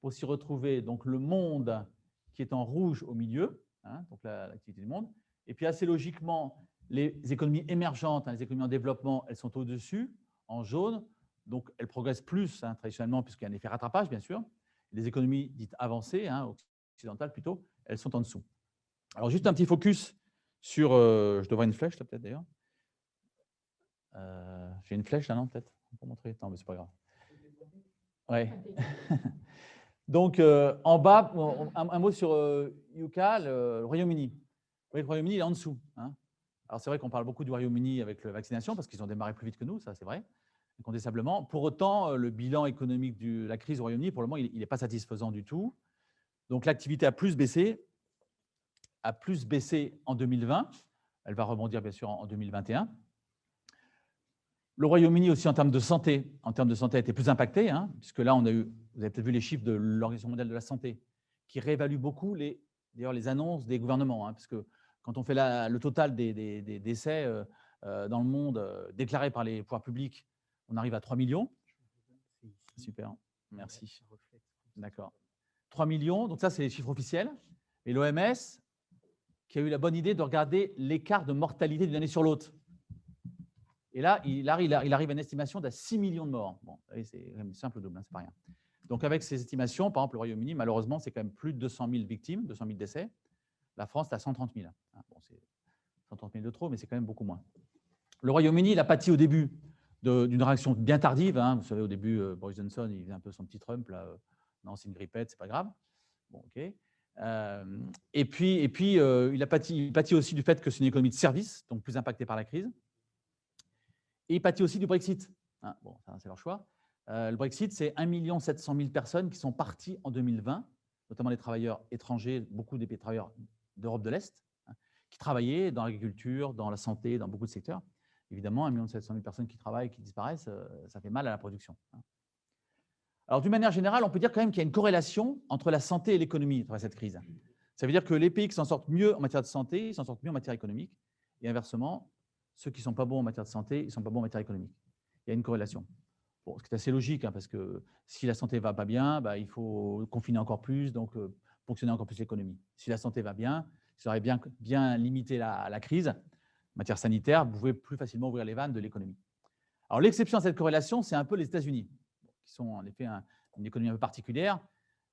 pour s'y retrouver, donc le monde qui est en rouge au milieu, hein, donc l'activité du monde, et puis assez logiquement, les économies émergentes, hein, les économies en développement, elles sont au-dessus, en jaune, donc elles progressent plus, hein, traditionnellement, puisqu'il y a un effet rattrapage, bien sûr. Les économies dites avancées, hein, occidentales plutôt, elles sont en dessous. Alors juste un petit focus sur, je devrais avoir une flèche là peut-être d'ailleurs. J'ai une flèche là, non, peut-être pour montrer. Non, mais c'est pas grave. Ouais. Donc, en bas, un mot sur Yuka, le Royaume-Uni. Oui, le Royaume-Uni, il est en dessous. Hein. Alors, c'est vrai qu'on parle beaucoup du Royaume-Uni avec la vaccination parce qu'ils ont démarré plus vite que nous, ça, c'est vrai, incontestablement. Pour autant, le bilan économique de la crise au Royaume-Uni, pour le moment, il n'est pas satisfaisant du tout. Donc, l'activité a plus baissé en 2020. Elle va rebondir, bien sûr, en 2021. Le Royaume-Uni aussi, en termes de santé, a été plus impacté, hein, puisque là, vous avez peut-être vu les chiffres de l'Organisation mondiale de la santé, qui réévalue beaucoup les annonces des gouvernements, hein, puisque quand on fait le total des décès dans le monde déclarés par les pouvoirs publics, on arrive à 3 millions. Super, merci. D'accord. 3 millions, donc ça, c'est les chiffres officiels. Et l'OMS, qui a eu la bonne idée de regarder l'écart de mortalité d'une année sur l'autre. Et là, il arrive à une estimation de 6 millions de morts. Bon, c'est simple double, hein, c'est pas rien. Donc, avec ces estimations, par exemple, le Royaume-Uni, malheureusement, c'est quand même plus de 200 000 victimes, 200 000 décès. La France, c'est à 130 000. Bon, c'est 130 000 de trop, mais c'est quand même beaucoup moins. Le Royaume-Uni, il a pâti au début d'une réaction bien tardive. Hein. Vous savez, au début, Boris Johnson, il faisait un peu son petit Trump. Là, non, c'est une grippette, c'est pas grave. Bon, OK. Et puis il pâtit aussi du fait que c'est une économie de services, donc plus impactée par la crise. Et il pâtit aussi du Brexit. Hein, bon, c'est leur choix. Le Brexit, c'est 1 700 000 personnes qui sont parties en 2020, notamment des travailleurs étrangers, beaucoup des travailleurs d'Europe de l'Est, hein, qui travaillaient dans l'agriculture, dans la santé, dans beaucoup de secteurs. Évidemment, 1 700 000 personnes qui travaillent, qui disparaissent, ça fait mal à la production. Hein. Alors, d'une manière générale, on peut dire quand même qu'il y a une corrélation entre la santé et l'économie dans cette crise. Ça veut dire que les pays qui s'en sortent mieux en matière de santé, ils s'en sortent mieux en matière économique. Et inversement, ceux qui ne sont pas bons en matière de santé, ils ne sont pas bons en matière économique. Il y a une corrélation. Bon, ce qui est assez logique, hein, parce que si la santé ne va pas bien, bah, il faut confiner encore plus, donc ponctionner encore plus l'économie. Si la santé va bien, si vous aurez bien limité la crise, en matière sanitaire, vous pouvez plus facilement ouvrir les vannes de l'économie. Alors, l'exception à cette corrélation, c'est un peu les États-Unis, qui sont en effet une économie un peu particulière.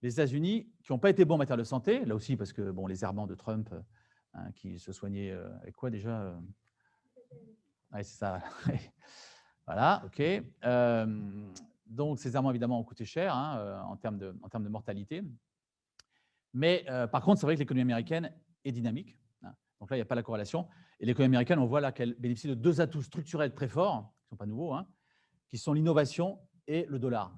Les États-Unis, qui n'ont pas été bons en matière de santé, là aussi, parce que bon, les errements de Trump, hein, qui se soignaient avec quoi déjà ouais, c'est ça. Voilà, OK. Donc, ces errements, évidemment, ont coûté cher, hein, en termes de mortalité. Mais par contre, c'est vrai que l'économie américaine est dynamique. Hein. Donc là, il n'y a pas la corrélation. Et l'économie américaine, on voit là qu'elle bénéficie de deux atouts structurels très forts, qui ne sont pas nouveaux, hein, qui sont l'innovation et le dollar.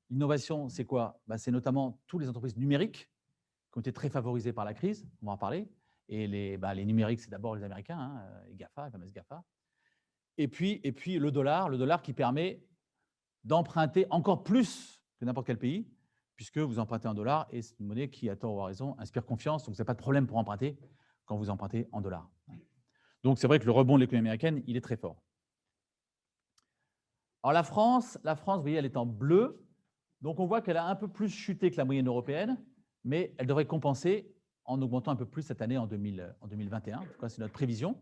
L'innovation, c'est quoi? C'est notamment toutes les entreprises numériques qui ont été très favorisées par la crise, on va en parler. Et les numériques, c'est d'abord les Américains, hein, les GAFA, les fameuses GAFA. Et puis le dollar qui permet d'emprunter encore plus que n'importe quel pays, puisque vous empruntez en dollars et c'est une monnaie qui, à tort ou à raison, inspire confiance. Donc, vous n'avez pas de problème pour emprunter quand vous empruntez en dollars. Donc, c'est vrai que le rebond de l'économie américaine, il est très fort. Alors, la France, vous voyez, elle est en bleu. Donc, on voit qu'elle a un peu plus chuté que la moyenne européenne, mais elle devrait compenser en augmentant un peu plus cette année en 2021. En tout cas, c'est notre prévision.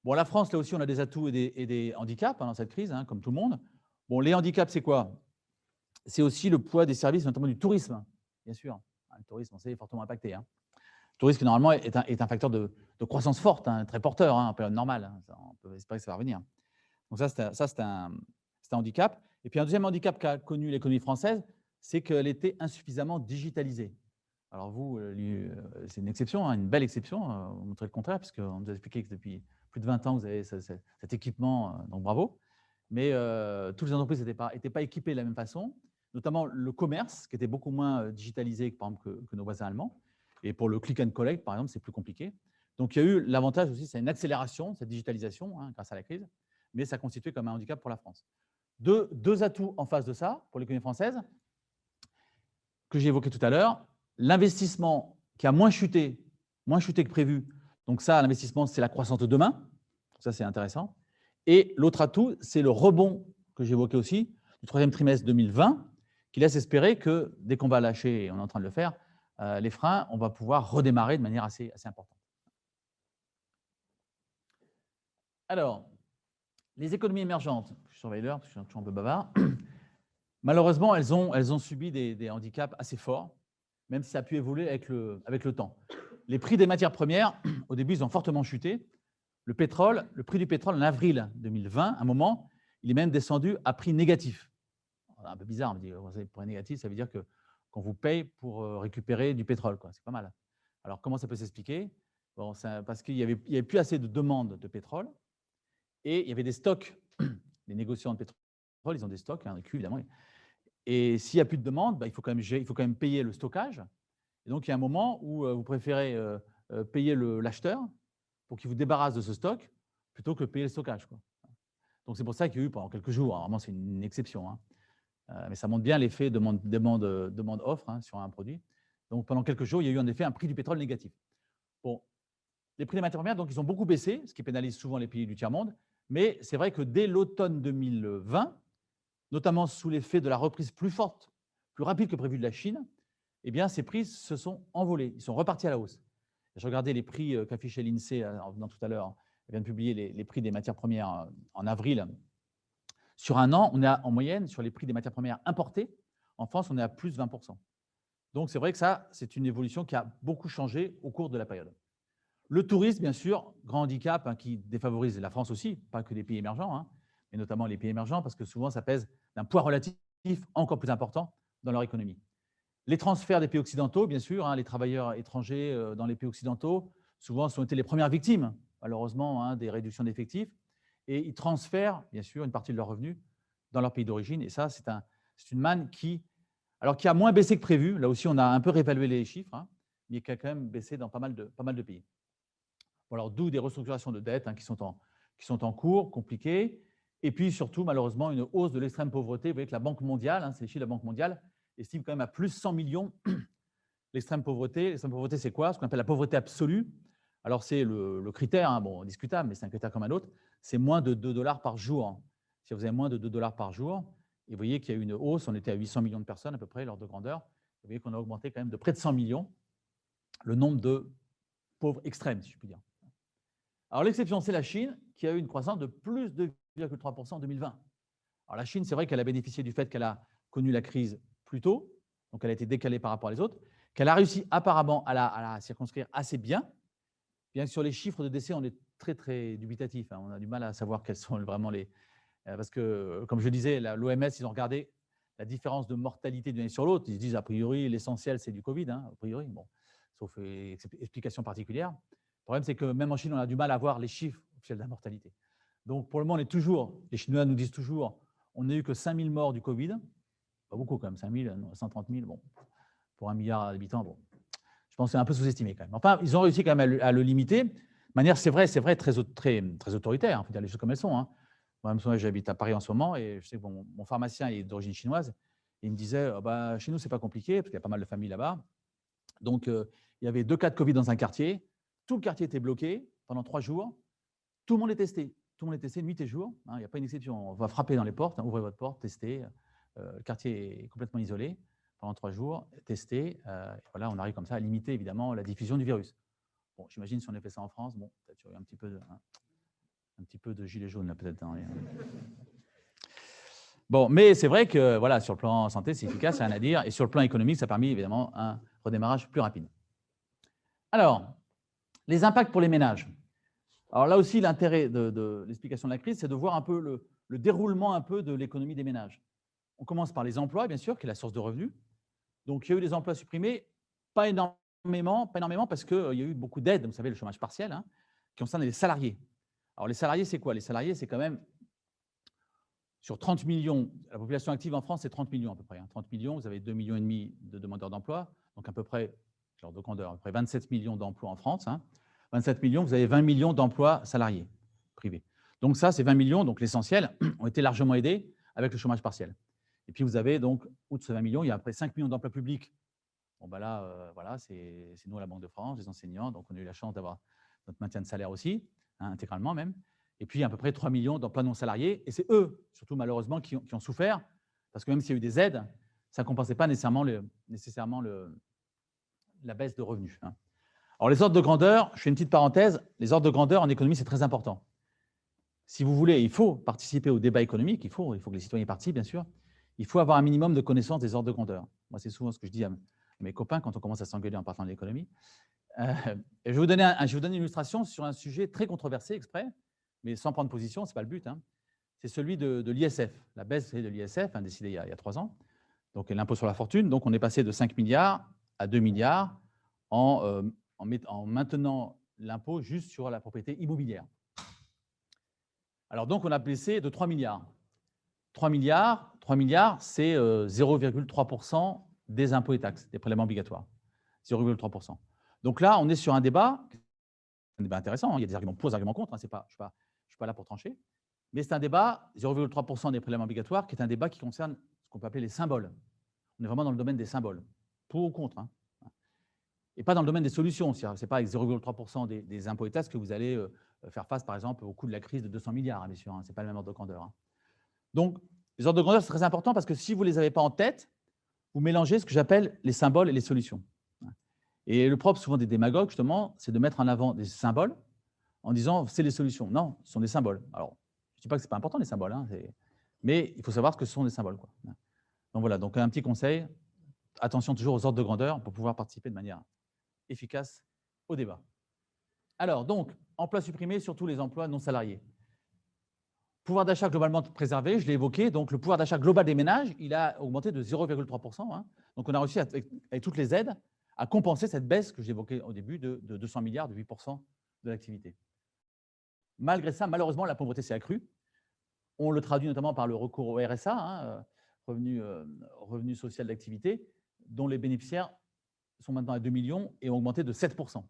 Bon, la France, là aussi, on a des atouts et des handicaps pendant cette crise, hein, comme tout le monde. Bon, les handicaps, c'est quoi? C'est aussi le poids des services, notamment du tourisme, bien sûr. Le tourisme, on sait, est fortement impacté. Hein. Le tourisme, qui normalement est un facteur de croissance forte, hein, très porteur, hein, en période normale. Hein. On peut espérer que ça va revenir. Donc ça, c'est un handicap. Et puis un deuxième handicap qu'a connu l'économie française, c'est qu'elle était insuffisamment digitalisée. Alors vous, c'est une exception, hein, une belle exception, vous montrez le contraire, puisqu'on nous a expliqué que depuis plus de 20 ans, vous avez cet équipement, donc bravo. Mais toutes les entreprises n'étaient pas équipées de la même façon, notamment le commerce, qui était beaucoup moins digitalisé par exemple, que nos voisins allemands. Et pour le click and collect, par exemple, c'est plus compliqué. Donc, il y a eu l'avantage aussi, c'est une accélération, cette digitalisation, hein, grâce à la crise, mais ça constituait comme un handicap pour la France. Deux atouts en face de ça, pour l'économie française, que j'ai évoqué tout à l'heure. L'investissement qui a moins chuté que prévu. Donc ça, l'investissement, c'est la croissance de demain. Ça, c'est intéressant. Et l'autre atout, c'est le rebond que j'évoquais aussi, du troisième trimestre 2020, qui laisse espérer que dès qu'on va lâcher, et on est en train de le faire, les freins, on va pouvoir redémarrer de manière assez importante. Alors, les économies émergentes, je surveille l'heure parce que je suis toujours un peu bavard, malheureusement, elles ont subi des handicaps assez forts, même si ça a pu évoluer avec le temps. Les prix des matières premières, au début, ils ont fortement chuté. Le prix du pétrole en avril 2020, à un moment, il est même descendu à prix négatif. Un peu bizarre, on me dit, prix négatif, ça veut dire qu'on vous paye pour récupérer du pétrole. C'est pas mal. Alors, comment ça peut s'expliquer? Bon, parce qu'il n'y avait plus assez de demandes de pétrole et il y avait des stocks. Les négociants de pétrole, ils ont des stocks, hein, évidemment. Et s'il n'y a plus de demande, il faut quand même payer le stockage. Et donc, il y a un moment où vous préférez payer l'acheteur pour qu'il vous débarrasse de ce stock plutôt que payer le stockage. Donc, c'est pour ça qu'il y a eu pendant quelques jours, vraiment c'est une exception, hein, mais ça montre bien l'effet demande-offre, hein, sur un produit. Donc, pendant quelques jours, il y a eu en effet un prix du pétrole négatif. Bon, les prix des matières premières, donc, ils ont beaucoup baissé, ce qui pénalise souvent les pays du tiers-monde. Mais c'est vrai que dès l'automne 2020, notamment sous l'effet de la reprise plus forte, plus rapide que prévu de la Chine, eh bien, ces prix se sont envolés. Ils sont repartis à la hausse. Je regardais les prix qu'affichait l'INSEE en venant tout à l'heure. Elle vient de publier les prix des matières premières en avril. Sur un an, on est en moyenne, sur les prix des matières premières importées, en France, on est à plus de 20%. Donc, c'est vrai que ça, c'est une évolution qui a beaucoup changé au cours de la période. Le tourisme, bien sûr, grand handicap qui défavorise la France aussi, pas que les pays émergents, mais notamment les pays émergents, parce que souvent, ça pèse d'un poids relatif encore plus important dans leur économie. Les transferts des pays occidentaux, bien sûr, les travailleurs étrangers dans les pays occidentaux, souvent, ont été les premières victimes, malheureusement, des réductions d'effectifs. Et ils transfèrent, bien sûr, une partie de leurs revenus dans leur pays d'origine. Et ça, c'est une manne qui a moins baissé que prévu. Là aussi, on a un peu réévalué les chiffres, mais qui a quand même baissé dans pas mal de pays. Bon, alors, d'où des restructurations de dettes qui sont en cours, compliquées. Et puis, surtout, malheureusement, une hausse de l'extrême pauvreté. Vous voyez que la Banque mondiale, c'est les chiffres de la Banque mondiale, estime quand même à plus 100 millions l'extrême pauvreté. L'extrême pauvreté, c'est quoi? Ce qu'on appelle la pauvreté absolue. Alors, c'est le critère, bon, discutable, mais c'est un critère comme un autre. C'est moins de 2 $ par jour. Si vous avez moins de 2 $ par jour, et vous voyez qu'il y a eu une hausse, on était à 800 millions de personnes à peu près, l'ordre de grandeur. Vous voyez qu'on a augmenté quand même de près de 100 millions le nombre de pauvres extrêmes, si je puis dire. Alors, l'exception, c'est la Chine, qui a eu une croissance de plus de 2,3% en 2020. Alors, la Chine, c'est vrai qu'elle a bénéficié du fait qu'elle a connu la crise plus tôt, donc elle a été décalée par rapport aux autres, qu'elle a réussi apparemment à la circonscrire assez bien. Bien que sur les chiffres de décès, on est très, très dubitatif. On a du mal à savoir quels sont vraiment les… Parce que, comme je disais, l'OMS, ils ont regardé la différence de mortalité d'une année sur l'autre. Ils disent, a priori, l'essentiel, c'est du Covid, a priori, bon, sauf explication particulière. Le problème, c'est que même en Chine, on a du mal à voir les chiffres officiels de la mortalité. Donc, pour le moment, les Chinois nous disent toujours, on n'a eu que 5 000 morts du Covid. Pas beaucoup quand même, 5 000, 130 000, bon, pour 1 milliard d'habitants, bon. Je pense que c'est un peu sous-estimé quand même. Enfin, ils ont réussi quand même à le limiter. De manière, c'est vrai, très autoritaire. Il faut dire les choses comme elles sont. Moi, j'habite à Paris en ce moment et je sais que mon pharmacien est d'origine chinoise. Et il me disait, chez nous, ce n'est pas compliqué, parce qu'il y a pas mal de familles là-bas. Donc, il y avait 2 cas de Covid dans un quartier. Tout le quartier était bloqué pendant 3 jours. Tout le monde est testé. Tout le monde est testé nuit et jour. Il n'y a pas une exception. On va frapper dans les portes, ouvrez votre porte, testez. Le quartier est complètement isolé pendant 3 jours, testé. Voilà, on arrive comme ça à limiter évidemment la diffusion du virus. Bon, j'imagine si on avait fait ça en France, bon, peut-être il y aurait un petit peu de gilet jaune là peut-être. Bon, mais c'est vrai que voilà, sur le plan santé, c'est efficace, rien à dire. Et sur le plan économique, ça a permis évidemment un redémarrage plus rapide. Alors, les impacts pour les ménages. Alors là aussi, l'intérêt de l'explication de la crise, c'est de voir un peu le déroulement un peu de l'économie des ménages. On commence par les emplois, bien sûr, qui est la source de revenus. Donc, il y a eu des emplois supprimés, pas énormément parce qu'il y a eu beaucoup d'aides, vous savez, le chômage partiel, qui concerne les salariés. Alors, les salariés, c'est quoi? Les salariés, c'est quand même, sur 30 millions, la population active en France, c'est 30 millions à peu près. 30 millions, vous avez 2,5 millions de demandeurs d'emploi, donc à peu près, genre de grandeur, à peu près 27 millions d'emplois en France. 27 millions, vous avez 20 millions d'emplois salariés privés. Donc ça, ces 20 millions, donc l'essentiel, ont été largement aidés avec le chômage partiel. Et puis vous avez donc, outre ces 20 millions, il y a après 5 millions d'emplois publics. Bon, là, voilà, c'est nous à la Banque de France, les enseignants, donc on a eu la chance d'avoir notre maintien de salaire aussi, intégralement même. Et puis à peu près 3 millions d'emplois non salariés. Et c'est eux, surtout malheureusement, qui ont souffert, parce que même s'il y a eu des aides, ça ne compensait pas nécessairement la baisse de revenus. Alors, les ordres de grandeur, je fais une petite parenthèse, les ordres de grandeur en économie, c'est très important. Si vous voulez, il faut participer au débat économique, il faut que les citoyens participent, bien sûr. Il faut avoir un minimum de connaissances des ordres de grandeur. Moi, c'est souvent ce que je dis à mes copains quand on commence à s'engueuler en parlant de l'économie. Je vais vous donner une illustration sur un sujet très controversé exprès, mais sans prendre position, ce n'est pas le but. C'est celui de l'ISF, la baisse de l'ISF, décidée il y a 3 ans, donc l'impôt sur la fortune. Donc, on est passé de 5 milliards à 2 milliards en maintenant l'impôt juste sur la propriété immobilière. Alors donc, on a baissé de 3 milliards. 3 milliards, c'est 0,3% des impôts et taxes, des prélèvements obligatoires. 0,3%. Donc là, on est sur un débat intéressant. Il y a des arguments pour, des arguments contre. Je ne suis pas là pour trancher. Mais c'est un débat, 0,3% des prélèvements obligatoires, qui est un débat qui concerne ce qu'on peut appeler les symboles. On est vraiment dans le domaine des symboles, pour ou contre. et pas dans le domaine des solutions. Ce n'est pas avec 0,3% des impôts et taxes que vous allez faire face, par exemple, au coût de la crise de 200 milliards, bien sûr. Ce n'est pas le même ordre de grandeur. Donc, les ordres de grandeur, c'est très important parce que si vous ne les avez pas en tête, vous mélangez ce que j'appelle les symboles et les solutions. Et le propre, souvent, des démagogues, justement, c'est de mettre en avant des symboles en disant c'est les solutions. Non, ce sont des symboles. Alors, je ne dis pas que ce n'est pas important, les symboles, mais il faut savoir que ce sont des symboles, quoi. Donc voilà, donc un petit conseil, attention toujours aux ordres de grandeur pour pouvoir participer de manière efficace au débat. Alors, donc, emploi supprimé, surtout les emplois non salariés. Pouvoir d'achat globalement préservé, je l'ai évoqué. Donc, le pouvoir d'achat global des ménages, il a augmenté de 0,3%. Donc, on a réussi, avec toutes les aides, à compenser cette baisse que j'évoquais au début de 200 milliards, de 8% de l'activité. Malgré ça, malheureusement, la pauvreté s'est accrue. On le traduit notamment par le recours au RSA, revenu social d'activité, dont les bénéficiaires sont maintenant à 2 millions et ont augmenté de 7%.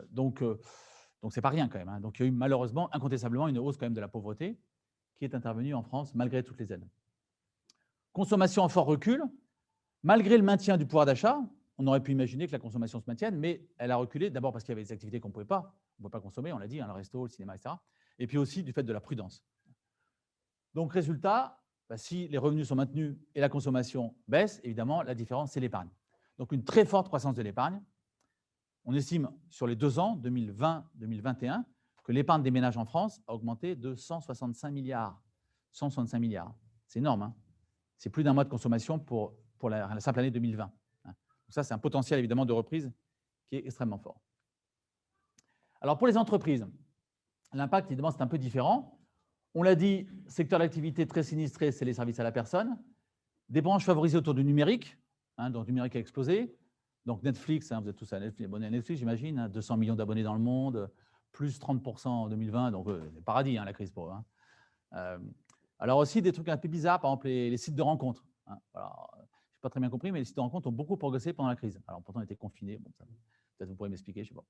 Donc, ce n'est pas rien quand même. Donc, il y a eu malheureusement, incontestablement, une hausse quand même de la pauvreté qui est intervenue en France malgré toutes les aides. Consommation en fort recul. Malgré le maintien du pouvoir d'achat, on aurait pu imaginer que la consommation se maintienne, mais elle a reculé d'abord parce qu'il y avait des activités qu'on ne pouvait pas consommer, on l'a dit, le resto, le cinéma, etc. Et puis aussi du fait de la prudence. Donc, résultat, si les revenus sont maintenus et la consommation baisse, évidemment, la différence, c'est l'épargne. Donc, une très forte croissance de l'épargne. On estime sur les 2 ans, 2020-2021, que l'épargne des ménages en France a augmenté de 165 milliards. 165 milliards. C'est énorme. C'est plus d'un mois de consommation pour la simple année 2020. Donc ça, c'est un potentiel évidemment de reprise qui est extrêmement fort. Alors pour les entreprises, l'impact évidemment c'est un peu différent. On l'a dit, secteur d'activité très sinistré, c'est les services à la personne. Des branches favorisées autour du numérique, donc le numérique a explosé. Donc Netflix, vous êtes tous abonnés à Netflix, j'imagine, 200 millions d'abonnés dans le monde, plus 30% en 2020, donc c'est paradis la crise pour eux. Alors aussi des trucs un peu bizarres, par exemple les sites de rencontres. Alors, je n'ai pas très bien compris, mais les sites de rencontres ont beaucoup progressé pendant la crise. Alors pourtant, on était confinés, bon, peut-être vous pourrez m'expliquer, je ne sais pas.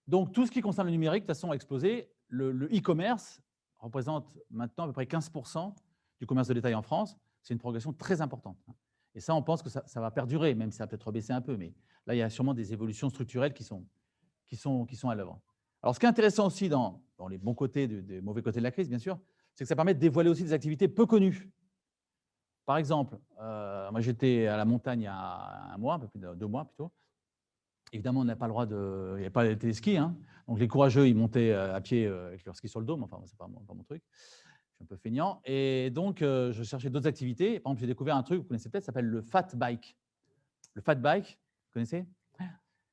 Donc tout ce qui concerne le numérique, de toute façon, a explosé. Le e-commerce représente maintenant à peu près 15% du commerce de détail en France. C'est une progression très importante. Et ça, on pense que ça va perdurer, même si ça va peut-être rebaisser un peu. Mais là, il y a sûrement des évolutions structurelles qui sont à l'œuvre. Alors, ce qui est intéressant aussi dans les bons côtés, des mauvais côtés de la crise, bien sûr, c'est que ça permet de dévoiler aussi des activités peu connues. Par exemple, moi, j'étais à la montagne il y a un mois, un peu plus de 2 mois plutôt. Évidemment, on n'a pas le droit il n'y a pas de téléski. Donc, les courageux, ils montaient à pied avec leur ski sur le dos. Enfin, ce n'est pas mon truc. Je suis un peu feignant. Et donc, je cherchais d'autres activités. Par exemple, j'ai découvert un truc, vous connaissez peut-être, ça s'appelle le fat bike. Le fat bike, vous connaissez?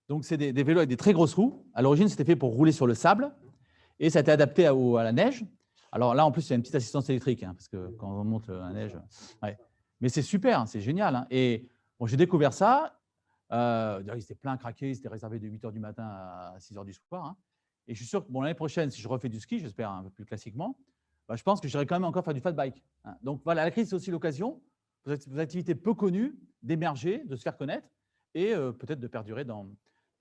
Donc, c'est des vélos avec des très grosses roues. À l'origine, c'était fait pour rouler sur le sable. Et ça a été adapté à la neige. Alors là, en plus, il y a une petite assistance électrique, parce que quand on monte la neige… Ouais. Mais c'est super, c'est génial. Et bon, j'ai découvert ça. Ils étaient pleins, craqués. Ils étaient réservés de 8h du matin à 6h du soir. Et je suis sûr que l'année prochaine, si je refais du ski, j'espère un peu plus classiquement, je pense que j'irai quand même encore faire du fat bike. Donc voilà, la crise, c'est aussi l'occasion pour des activités peu connues d'émerger, de se faire connaître et peut-être de perdurer dans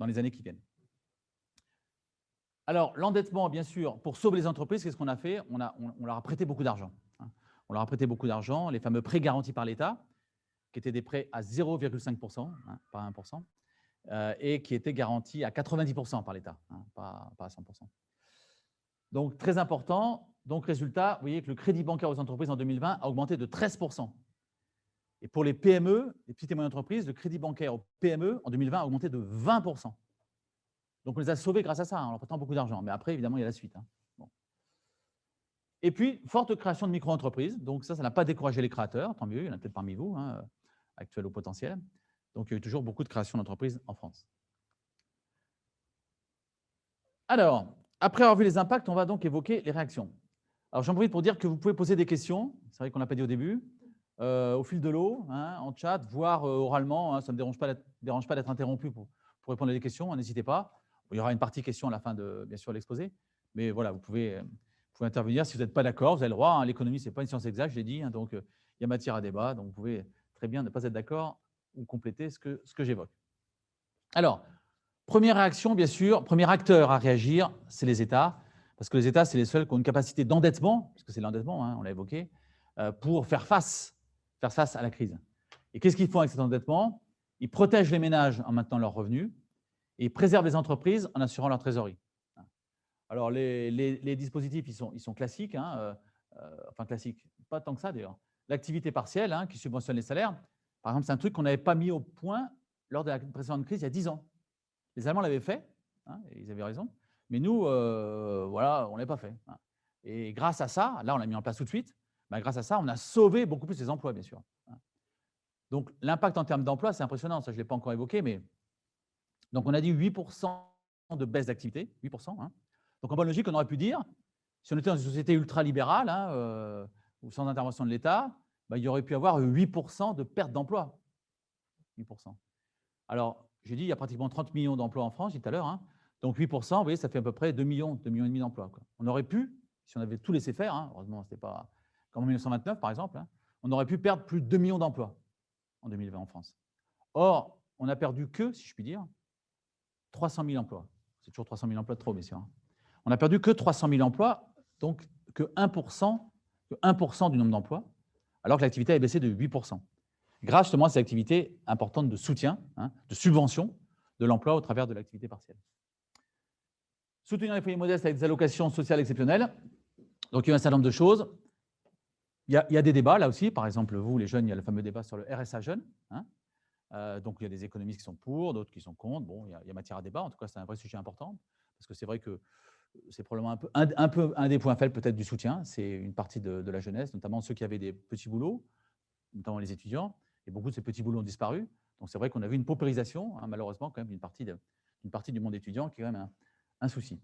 les années qui viennent. Alors, l'endettement, bien sûr, pour sauver les entreprises, qu'est-ce qu'on a fait? On leur a prêté beaucoup d'argent. On leur a prêté beaucoup d'argent, les fameux prêts garantis par l'État, qui étaient des prêts à 0,5%, pas 1%, et qui étaient garantis à 90% par l'État, pas à 100%. Donc, très important. Donc, résultat, vous voyez que le crédit bancaire aux entreprises en 2020 a augmenté de 13%. Et pour les PME, les petites et moyennes entreprises, le crédit bancaire aux PME en 2020 a augmenté de 20%. Donc, on les a sauvés grâce à ça, en leur prêtant beaucoup d'argent. Mais après, évidemment, il y a la suite. Bon. Et puis, forte création de micro-entreprises. Donc, ça n'a pas découragé les créateurs, tant mieux, il y en a peut-être parmi vous, actuels ou potentiels. Donc, il y a eu toujours beaucoup de création d'entreprises en France. Alors, après avoir vu les impacts, on va donc évoquer les réactions. Alors, j'en profite pour dire que vous pouvez poser des questions. C'est vrai qu'on ne l'a pas dit au début. Au fil de l'eau, en chat, voire oralement. Ça ne me dérange pas d'être interrompu pour répondre à des questions. N'hésitez pas. Il y aura une partie questions à la fin de, bien sûr, l'exposé. Mais voilà, vous pouvez intervenir. Si vous n'êtes pas d'accord, vous avez le droit. L'économie, ce n'est pas une science exacte, je l'ai dit. Donc, il y a matière à débat. Donc, vous pouvez très bien ne pas être d'accord ou compléter ce que j'évoque. Alors, première réaction, bien sûr, premier acteur à réagir, c'est les États. Parce que les États, c'est les seuls qui ont une capacité d'endettement, parce que c'est l'endettement, on l'a évoqué, pour faire face à la crise. Et qu'est-ce qu'ils font avec cet endettement? ils protègent les ménages en maintenant leurs revenus et ils préservent les entreprises en assurant leur trésorerie. Alors, les dispositifs, ils sont classiques, hein, enfin classiques, pas tant que ça d'ailleurs. L'activité partielle, hein, qui subventionne les salaires, par exemple, c'est un truc qu'on n'avait pas mis au point lors de la précédente crise il y a 10 ans. Les Allemands l'avaient fait, hein, et ils avaient raison, mais nous, voilà, on ne l'avait pas fait. Hein. Et grâce à ça, là, on l'a mis en place tout de suite, bah, grâce à ça, on a sauvé beaucoup plus les emplois, bien sûr. Hein. Donc, l'impact en termes d'emploi, c'est impressionnant, ça, je ne l'ai pas encore évoqué, mais donc, on a dit 8% de baisse d'activité, 8%. Hein. Donc, en bonne logique, on aurait pu dire, si on était dans une société ultra-libérale, hein, ou sans intervention de l'État, bah, il y aurait pu avoir 8% de perte d'emploi. 8%. Alors, j'ai dit, il y a pratiquement 30 millions d'emplois en France, j'ai dit tout à l'heure. Hein. Donc, 8%, vous voyez, ça fait à peu près 2 millions et demi d'emplois. On aurait pu, si on avait tout laissé faire, hein, heureusement, ce n'était pas comme en 1929, par exemple, hein, on aurait pu perdre plus de 2 millions d'emplois en 2020 en France. Or, on n'a perdu que, si je puis dire, 300 000 emplois. C'est toujours 300 000 emplois de trop, bien sûr. On n'a perdu que 300 000 emplois, donc que 1% du nombre d'emplois, alors que l'activité a baissé de 8%. Grâce justement à cette activité importante de soutien, hein, de subvention de l'emploi au travers de l'activité partielle. Soutenir les foyers modestes avec des allocations sociales exceptionnelles. Donc, il y a un certain nombre de choses. Il y a des débats là aussi. Par exemple, vous, les jeunes, il y a le fameux débat sur le RSA jeune. Hein. Donc, il y a des économistes qui sont pour, d'autres qui sont contre. Bon, il y a matière à débat. En tout cas, c'est un vrai sujet important. Parce que c'est vrai que c'est probablement un des points faibles peut-être du soutien. C'est une partie de la jeunesse, notamment ceux qui avaient des petits boulots, notamment les étudiants. Et beaucoup de ces petits boulots ont disparu. Donc, c'est vrai qu'on a vu une paupérisation, hein, malheureusement, quand même, d'une partie du monde étudiant qui est quand même un souci.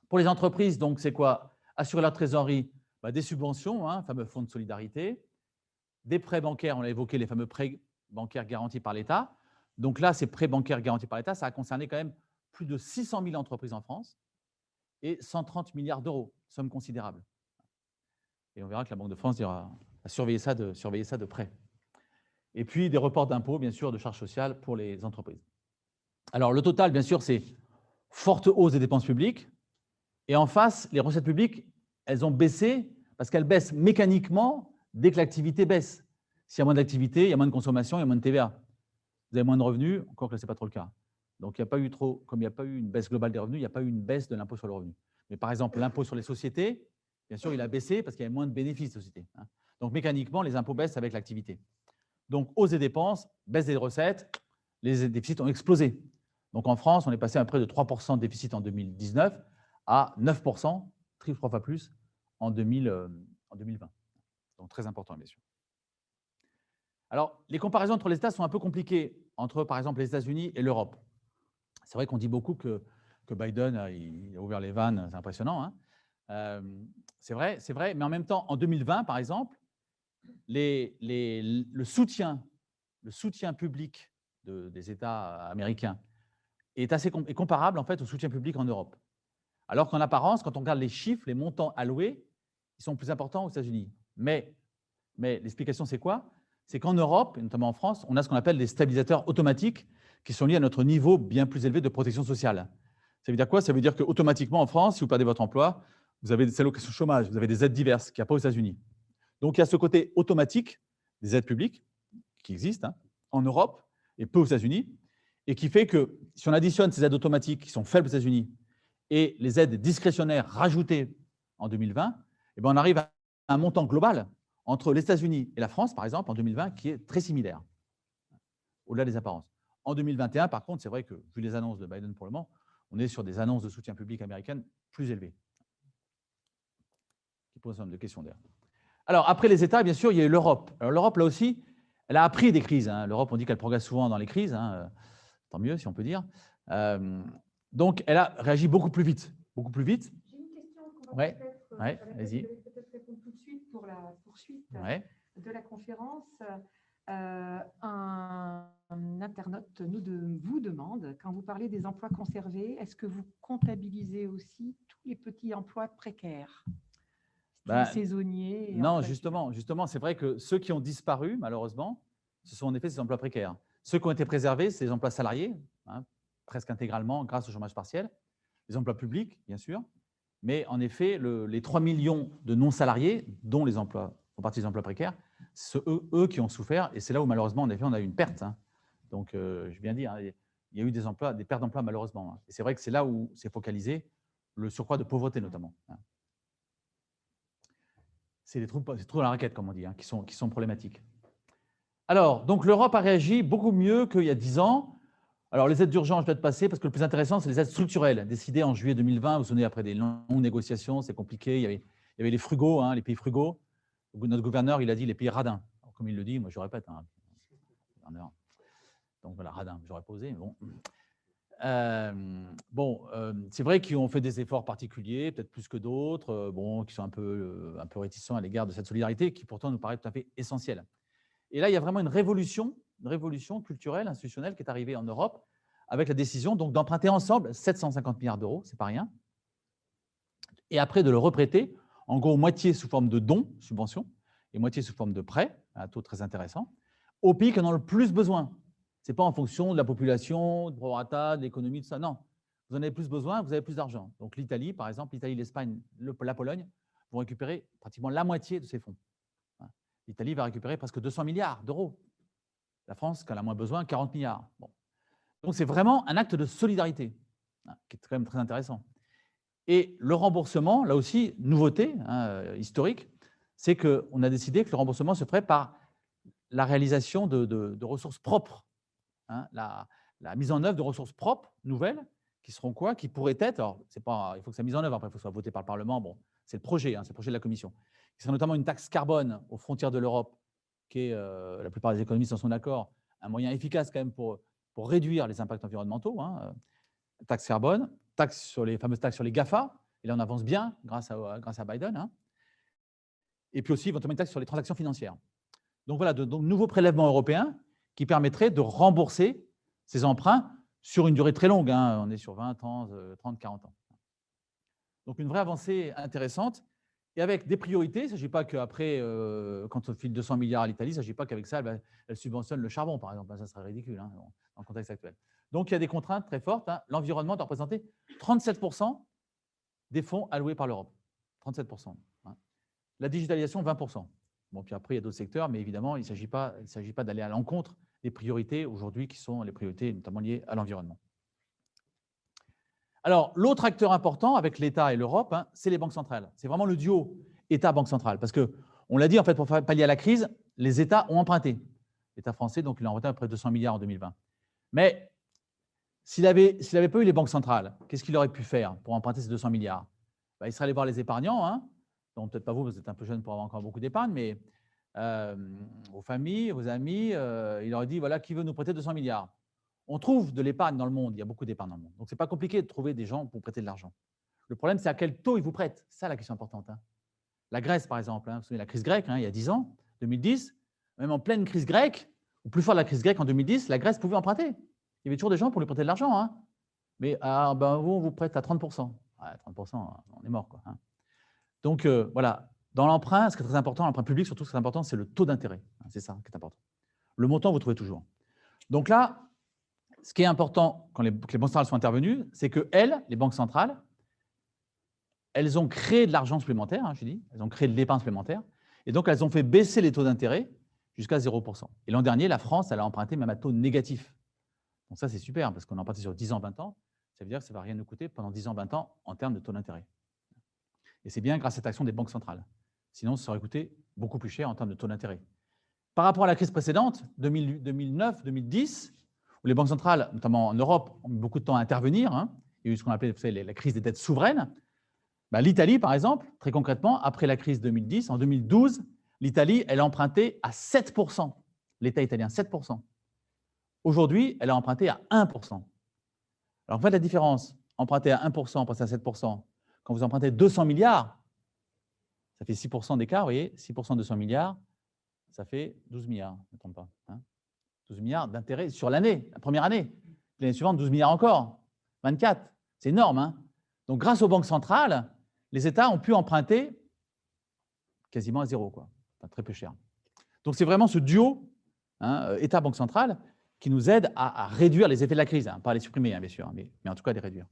Pour les entreprises, donc, c'est quoi? Assurer leur trésorerie, bah, des subventions, hein, fameux fonds de solidarité, des prêts bancaires, on l'a évoqué, les fameux prêts bancaires garantis par l'État. Donc là, ces prêts bancaires garantis par l'État, ça a concerné quand même plus de 600 000 entreprises en France et 130 milliards d'euros, somme considérable. Et on verra que la Banque de France va surveiller ça de près. Et puis, des reports d'impôts, bien sûr, de charges sociales pour les entreprises. Alors, le total, bien sûr, c'est forte hausse des dépenses publiques. Et en face, les recettes publiques, elles ont baissé parce qu'elles baissent mécaniquement dès que l'activité baisse. S'il y a moins d'activité, il y a moins de consommation, il y a moins de TVA. Vous avez moins de revenus, encore que ce n'est pas trop le cas. Donc, il n'y a pas eu comme il n'y a pas eu une baisse globale des revenus, il n'y a pas eu une baisse de l'impôt sur le revenu. Mais par exemple, l'impôt sur les sociétés, bien sûr, il a baissé parce qu'il y avait moins de bénéfices de sociétés. Hein. Donc, mécaniquement, les impôts baissent avec l'activité. Donc, hausse des dépenses, baisse des recettes, les déficits ont explosé. Donc, en France, on est passé à près de 3% de déficit en 2019 à 9%, 3 fois plus, en 2020. Donc, très important, bien sûr. Alors, les comparaisons entre les États sont un peu compliquées, entre, par exemple, les États-Unis et l'Europe. C'est vrai qu'on dit beaucoup que Biden il a ouvert les vannes, c'est impressionnant. Hein. C'est vrai, mais en même temps, en 2020, par exemple, le soutien public des États américains est comparable en fait au soutien public en Europe. Alors qu'en apparence, quand on regarde les chiffres, les montants alloués, ils sont plus importants aux États-Unis. Mais l'explication, c'est quoi? C'est qu'en Europe, et notamment en France, on a ce qu'on appelle des stabilisateurs automatiques qui sont liés à notre niveau bien plus élevé de protection sociale. Ça veut dire quoi? Ça veut dire qu'automatiquement, en France, si vous perdez votre emploi, vous avez des allocations chômage, vous avez des aides diverses qu'il n'y a pas aux États-Unis. Donc, il y a ce côté automatique des aides publiques qui existent, hein, en Europe et peu aux États-Unis, et qui fait que si on additionne ces aides automatiques qui sont faibles aux États-Unis et les aides discrétionnaires rajoutées en 2020, eh bien on arrive à un montant global entre les États-Unis et la France, par exemple, en 2020, qui est très similaire, au-delà des apparences. En 2021, par contre, c'est vrai que, vu les annonces de Biden pour le moment, on est sur des annonces de soutien public américaines plus élevées, qui posent un nombre de questions d'ailleurs. Alors, après les États, bien sûr, il y a eu l'Europe. Alors, l'Europe, là aussi, elle a appris des crises. Hein. L'Europe, on dit qu'elle progresse souvent dans les crises, hein. Tant mieux, si on peut dire. Donc, elle a réagi beaucoup plus vite. Beaucoup plus vite. J'ai une question qu'on va peut-être répondre tout de suite pour la poursuite de la conférence. Un internaute vous demande, quand vous parlez des emplois conservés, est-ce que vous comptabilisez aussi tous les petits emplois précaires, saisonniers? Non, justement, c'est vrai que ceux qui ont disparu, malheureusement, ce sont en effet ces emplois précaires. Ceux qui ont été préservés, c'est les emplois salariés, hein, presque intégralement grâce au chômage partiel, les emplois publics, bien sûr, mais en effet, les 3 millions de non-salariés, dont les emplois, en partie les emplois précaires, c'est eux qui ont souffert, et c'est là où malheureusement, en effet, on a eu une perte, hein, Donc, je viens de dire, il y a eu des pertes d'emplois malheureusement. Et c'est vrai que c'est là où s'est focalisé le surcroît de pauvreté notamment. C'est des trous dans la raquette, comme on dit, qui sont problématiques. Alors, donc l'Europe a réagi beaucoup mieux qu'il y a 10 ans. Alors, les aides d'urgence, je vais te passer, parce que le plus intéressant, c'est les aides structurelles, décidées en juillet 2020. Vous vous souvenez, après des longues négociations, c'est compliqué. Il y avait les frugaux, les pays frugaux. Notre gouverneur, il a dit les pays radins. Alors, comme il le dit, moi je répète. Donc voilà, radin, j'aurais posé. Bon, c'est vrai qu'ils ont fait des efforts particuliers, peut-être plus que d'autres, qui sont un peu réticents à l'égard de cette solidarité, qui pourtant nous paraît tout à fait essentielle. Et là, il y a vraiment une révolution culturelle, institutionnelle qui est arrivée en Europe avec la décision donc d'emprunter ensemble 750 milliards d'euros, c'est pas rien, et après de le reprêter, en gros moitié sous forme de dons, subventions, et moitié sous forme de prêts, à un taux très intéressant, aux pays qui en ont le plus besoin. Ce n'est pas en fonction de la population, de prorata, de l'économie, tout ça, non. Vous en avez plus besoin, vous avez plus d'argent. Donc l'Italie, par exemple, l'Italie, l'Espagne, la Pologne vont récupérer pratiquement la moitié de ces fonds. L'Italie va récupérer presque 200 milliards d'euros. La France, quand elle a moins besoin, 40 milliards. Bon. Donc, c'est vraiment un acte de solidarité, qui est quand même très intéressant. Et le remboursement, là aussi, nouveauté historique, c'est qu'on a décidé que le remboursement se ferait par la réalisation de ressources propres. La mise en œuvre de ressources propres, nouvelles, qui seront quoi? Qui pourraient être, alors, il faut que ça soit mis en œuvre, après, il faut que ça soit voté par le Parlement. Bon, c'est le projet, c'est le projet de la Commission. Qui serait notamment une taxe carbone aux frontières de l'Europe, qui est, la plupart des économistes en sont d'accord, un moyen efficace quand même pour réduire les impacts environnementaux. Taxe carbone, fameuses taxes sur les GAFA, et là on avance bien grâce à Biden. Et puis aussi éventuellement une taxe sur les transactions financières. Donc voilà, donc nouveaux prélèvements européens qui permettraient de rembourser ces emprunts sur une durée très longue. On est sur 20, 30, 40 ans. Donc une vraie avancée intéressante. Et avec des priorités, il ne s'agit pas qu'après, quand on file 200 milliards à l'Italie, il ne s'agit pas qu'avec ça, elle subventionne le charbon, par exemple. Ça serait ridicule dans le contexte actuel. Donc, il y a des contraintes très fortes. L'environnement doit représenter 37% des fonds alloués par l'Europe. 37%. La digitalisation, 20%. Bon, puis après, il y a d'autres secteurs, mais évidemment, il ne s'agit pas d'aller à l'encontre des priorités aujourd'hui qui sont les priorités notamment liées à l'environnement. Alors, l'autre acteur important avec l'État et l'Europe, c'est les banques centrales. C'est vraiment le duo État-Banque centrale. Parce qu'on l'a dit, en fait, pour pallier à la crise, les États ont emprunté. L'État français, donc, il a emprunté à peu près 200 milliards en 2020. Mais s'il n'avait pas eu les banques centrales, qu'est-ce qu'il aurait pu faire pour emprunter ces 200 milliards? Il serait allé voir les épargnants, donc peut-être pas vous êtes un peu jeune pour avoir encore beaucoup d'épargne, mais aux familles, aux amis, il aurait dit, voilà, qui veut nous prêter 200 milliards? On trouve de l'épargne dans le monde, il y a beaucoup d'épargne dans le monde. Donc, ce n'est pas compliqué de trouver des gens pour prêter de l'argent. Le problème, c'est à quel taux ils vous prêtent. C'est ça la question importante. La Grèce, par exemple, vous savez, la crise grecque, il y a 10 ans, 2010, même en pleine crise grecque, ou plus fort de la crise grecque en 2010, la Grèce pouvait emprunter. Il y avait toujours des gens pour lui prêter de l'argent. Mais vous, on vous prête à 30%. Ouais, 30%, on est mort. Donc, voilà. Dans l'emprunt, ce qui est très important, l'emprunt public, surtout, ce qui est important, c'est le taux d'intérêt. C'est ça qui est important. Le montant, vous trouvez toujours. Donc là, ce qui est important quand les banques centrales sont intervenues, c'est que les banques centrales, elles ont créé de l'argent supplémentaire, je dis, elles ont créé de l'épargne supplémentaire, et donc elles ont fait baisser les taux d'intérêt jusqu'à 0%. Et l'an dernier, la France, elle a emprunté même à taux négatif. Donc ça, c'est super, parce qu'on a emprunté sur 10 ans, 20 ans, ça veut dire que ça ne va rien nous coûter pendant 10 ans, 20 ans en termes de taux d'intérêt. Et c'est bien grâce à cette action des banques centrales. Sinon, ça aurait coûté beaucoup plus cher en termes de taux d'intérêt. Par rapport à la crise précédente, 2009, 2010, où les banques centrales, notamment en Europe, ont mis beaucoup de temps à intervenir, il y a eu ce qu'on appelait la crise des dettes souveraines. L'Italie, par exemple, très concrètement, après la crise 2010, en 2012, l'Italie, elle a emprunté à 7%. L'État italien, 7%. Aujourd'hui, elle a emprunté à 1%. Alors, faites la différence. Emprunter à 1%, passer à 7%. Quand vous empruntez 200 milliards, ça fait 6% d'écart, vous voyez, 6% de 200 milliards, ça fait 12 milliards, je ne me trompe pas. 12 milliards d'intérêt sur l'année, la première année. L'année suivante, 12 milliards encore, 24. C'est énorme. Donc, grâce aux banques centrales, les États ont pu emprunter quasiment à zéro, enfin, très peu cher. Donc, c'est vraiment ce duo État-Banque centrale qui nous aide à réduire les effets de la crise, pas à les supprimer, bien sûr, mais en tout cas à les réduire.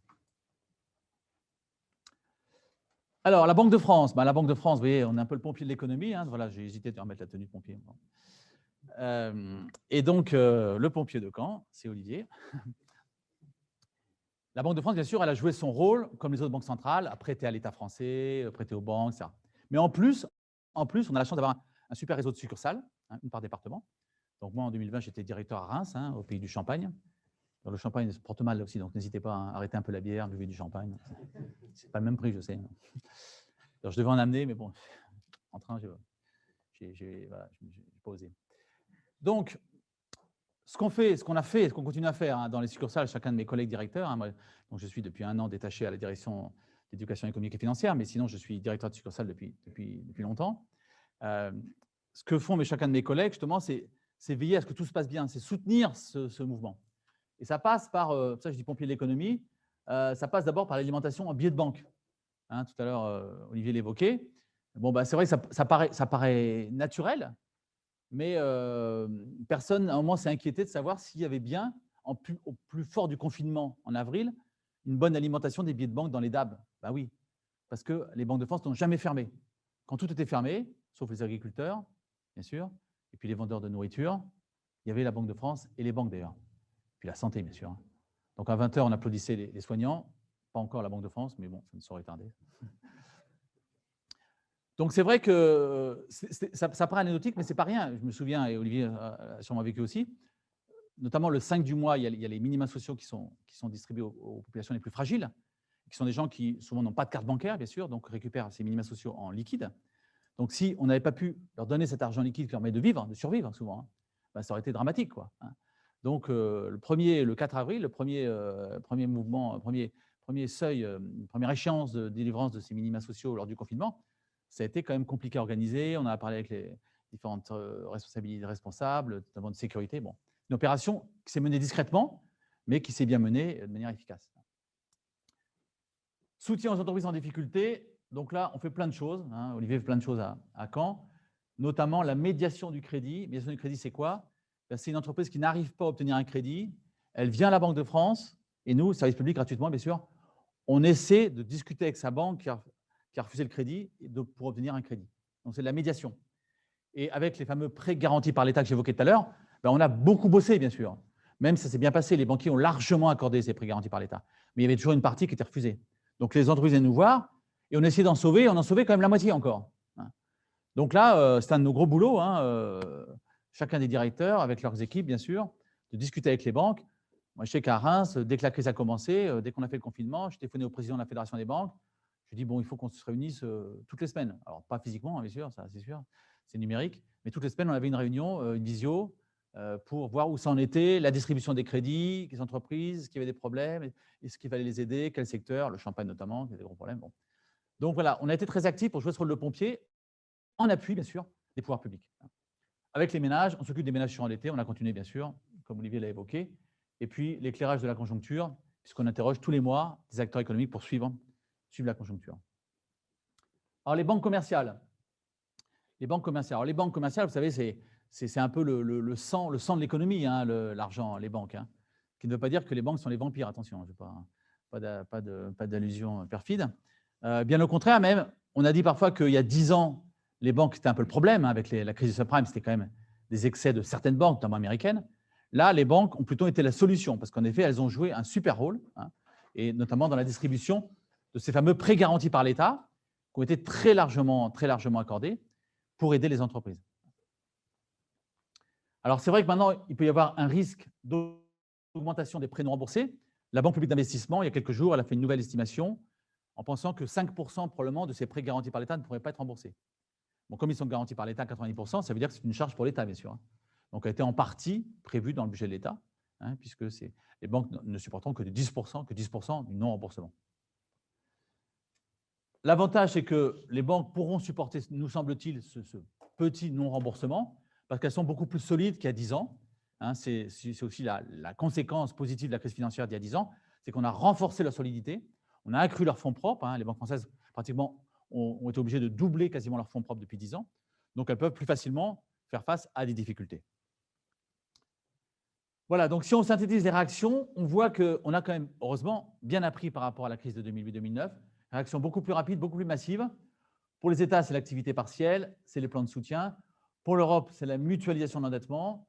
Alors, la Banque de France. La Banque de France, vous voyez, on est un peu le pompier de l'économie. Voilà, j'ai hésité à remettre la tenue de pompier. Et donc, le pompier de Caen, c'est Olivier. La Banque de France, bien sûr, elle a joué son rôle, comme les autres banques centrales, à prêter à l'État français, prêter aux banques, etc. Mais en plus, on a la chance d'avoir un super réseau de succursales, hein, une par département. Donc moi, en 2020, j'étais directeur à Reims, hein, au pays du Champagne. Alors, le champagne se porte mal aussi, donc n'hésitez pas à arrêter un peu la bière, buvez du champagne. C'est pas le même prix, je sais. Alors, je devais en amener, mais bon, en train, voilà, je n'ai pas osé. Donc, ce qu'on a fait, ce qu'on continue à faire, hein, dans les succursales, chacun de mes collègues directeurs, hein, moi, donc je suis depuis 1 an détaché à la direction d'éducation économique et financière, mais sinon je suis directeur de succursale depuis longtemps. Ce que font chacun de mes collègues, justement, c'est veiller à ce que tout se passe bien, c'est soutenir ce mouvement. Et ça passe par, ça je dis pompier de l'économie, ça passe d'abord par l'alimentation en billets de banque. Hein, tout à l'heure, Olivier l'évoquait. Bon, bah, c'est vrai que ça paraît naturel, mais personne, à un moment, s'est inquiété de savoir s'il y avait bien, au plus fort du confinement en avril, une bonne alimentation des billets de banque dans les DAB. Ben oui, parce que les banques de France n'ont jamais fermé. Quand tout était fermé, sauf les agriculteurs, bien sûr, et puis les vendeurs de nourriture, il y avait la Banque de France et les banques d'ailleurs. Puis la santé, bien sûr. Donc à 20h, on applaudissait les soignants, pas encore la Banque de France, mais bon, ça ne saurait tarder. Donc c'est vrai que ça paraît anecdotique, mais ce n'est pas rien. Je me souviens, et Olivier a sûrement vécu aussi, notamment le 5 du mois, il y a les minima sociaux qui sont distribués aux populations les plus fragiles, qui sont des gens qui souvent n'ont pas de carte bancaire, bien sûr, donc récupèrent ces minima sociaux en liquide. Donc si on n'avait pas pu leur donner cet argent liquide qui leur permet de vivre, de survivre souvent, hein, ben, ça aurait été dramatique, quoi, hein. Donc le 4 avril, le premier mouvement, premier seuil, première échéance de délivrance de ces minima sociaux lors du confinement, ça a été quand même compliqué à organiser. On a parlé avec les différentes responsabilités responsables, notamment de sécurité. Bon, une opération qui s'est menée discrètement, mais qui s'est bien menée de manière efficace. Soutien aux entreprises en difficulté. Donc là, on fait plein de choses, hein. Olivier fait plein de choses à Caen, notamment la médiation du crédit. Médiation du crédit, c'est quoi? C'est une entreprise qui n'arrive pas à obtenir un crédit. Elle vient à la Banque de France, et nous, service public gratuitement, bien sûr, on essaie de discuter avec sa banque qui a refusé le crédit pour obtenir un crédit. Donc, c'est de la médiation. Et avec les fameux prêts garantis par l'État que j'évoquais tout à l'heure, ben, on a beaucoup bossé, bien sûr. Même si ça s'est bien passé, les banquiers ont largement accordé ces prêts garantis par l'État. Mais il y avait toujours une partie qui était refusée. Donc, les entreprises viennent nous voir et on essaie d'en sauver. On en sauvait quand même la moitié encore. Donc là, c'est un de nos gros boulots, hein, chacun des directeurs, avec leurs équipes, bien sûr, de discuter avec les banques. Moi, je sais qu'à Reims, dès que la crise a commencé, dès qu'on a fait le confinement, je téléphonais au président de la Fédération des banques. Je lui ai dit, bon, il faut qu'on se réunisse toutes les semaines. Alors, pas physiquement, bien sûr, ça c'est sûr, c'est numérique, mais toutes les semaines, on avait une réunion, une visio, pour voir où ça en était, la distribution des crédits, les entreprises, qui avaient des problèmes, est-ce qu'il fallait les aider, quel secteur, le champagne notamment, qui avait des gros problèmes. Bon. Donc voilà, on a été très actifs pour jouer ce rôle de pompier, en appui, bien sûr, des pouvoirs publics. Avec les ménages, on s'occupe des ménages surendettés, on a continué, bien sûr, comme Olivier l'a évoqué. Et puis, l'éclairage de la conjoncture, puisqu'on interroge tous les mois des acteurs économiques pour suivre la conjoncture. Alors, les banques commerciales. Les banques commerciales. Alors, les banques commerciales, vous savez, c'est un peu le sang de l'économie, hein, l'argent, les banques. Hein, qui ne veut pas dire que les banques sont les vampires, attention, pas d'allusion perfide. Bien au contraire, même, on a dit parfois qu'il y a 10 ans, les banques, c'était un peu le problème, hein, avec la crise du subprime, c'était quand même des excès de certaines banques, notamment américaines. Là, les banques ont plutôt été la solution, parce qu'en effet, elles ont joué un super rôle, hein, et notamment dans la distribution de ces fameux prêts garantis par l'État, qui ont été très largement accordés pour aider les entreprises. Alors, c'est vrai que maintenant, il peut y avoir un risque d'augmentation des prêts non remboursés. La Banque publique d'investissement, il y a quelques jours, elle a fait une nouvelle estimation en pensant que 5% probablement de ces prêts garantis par l'État ne pourraient pas être remboursés. Bon, comme ils sont garantis par l'État à 90%, ça veut dire que c'est une charge pour l'État, bien sûr. Donc, elle a été en partie prévue dans le budget de l'État, hein, puisque les banques ne supporteront que 10% du non-remboursement. L'avantage, c'est que les banques pourront supporter, nous semble-t-il, ce petit non-remboursement, parce qu'elles sont beaucoup plus solides qu'il y a 10 ans. Hein, c'est aussi la conséquence positive de la crise financière d'il y a 10 ans, c'est qu'on a renforcé leur solidité, on a accru leurs fonds propres. Hein, les banques françaises, pratiquement, ont été obligées de doubler quasiment leurs fonds propres depuis 10 ans. Donc, elles peuvent plus facilement faire face à des difficultés. Voilà, donc si on synthétise les réactions, on voit qu'on a quand même, heureusement, bien appris par rapport à la crise de 2008-2009. Réaction beaucoup plus rapide, beaucoup plus massive. Pour les États, c'est l'activité partielle, c'est les plans de soutien. Pour l'Europe, c'est la mutualisation de l'endettement.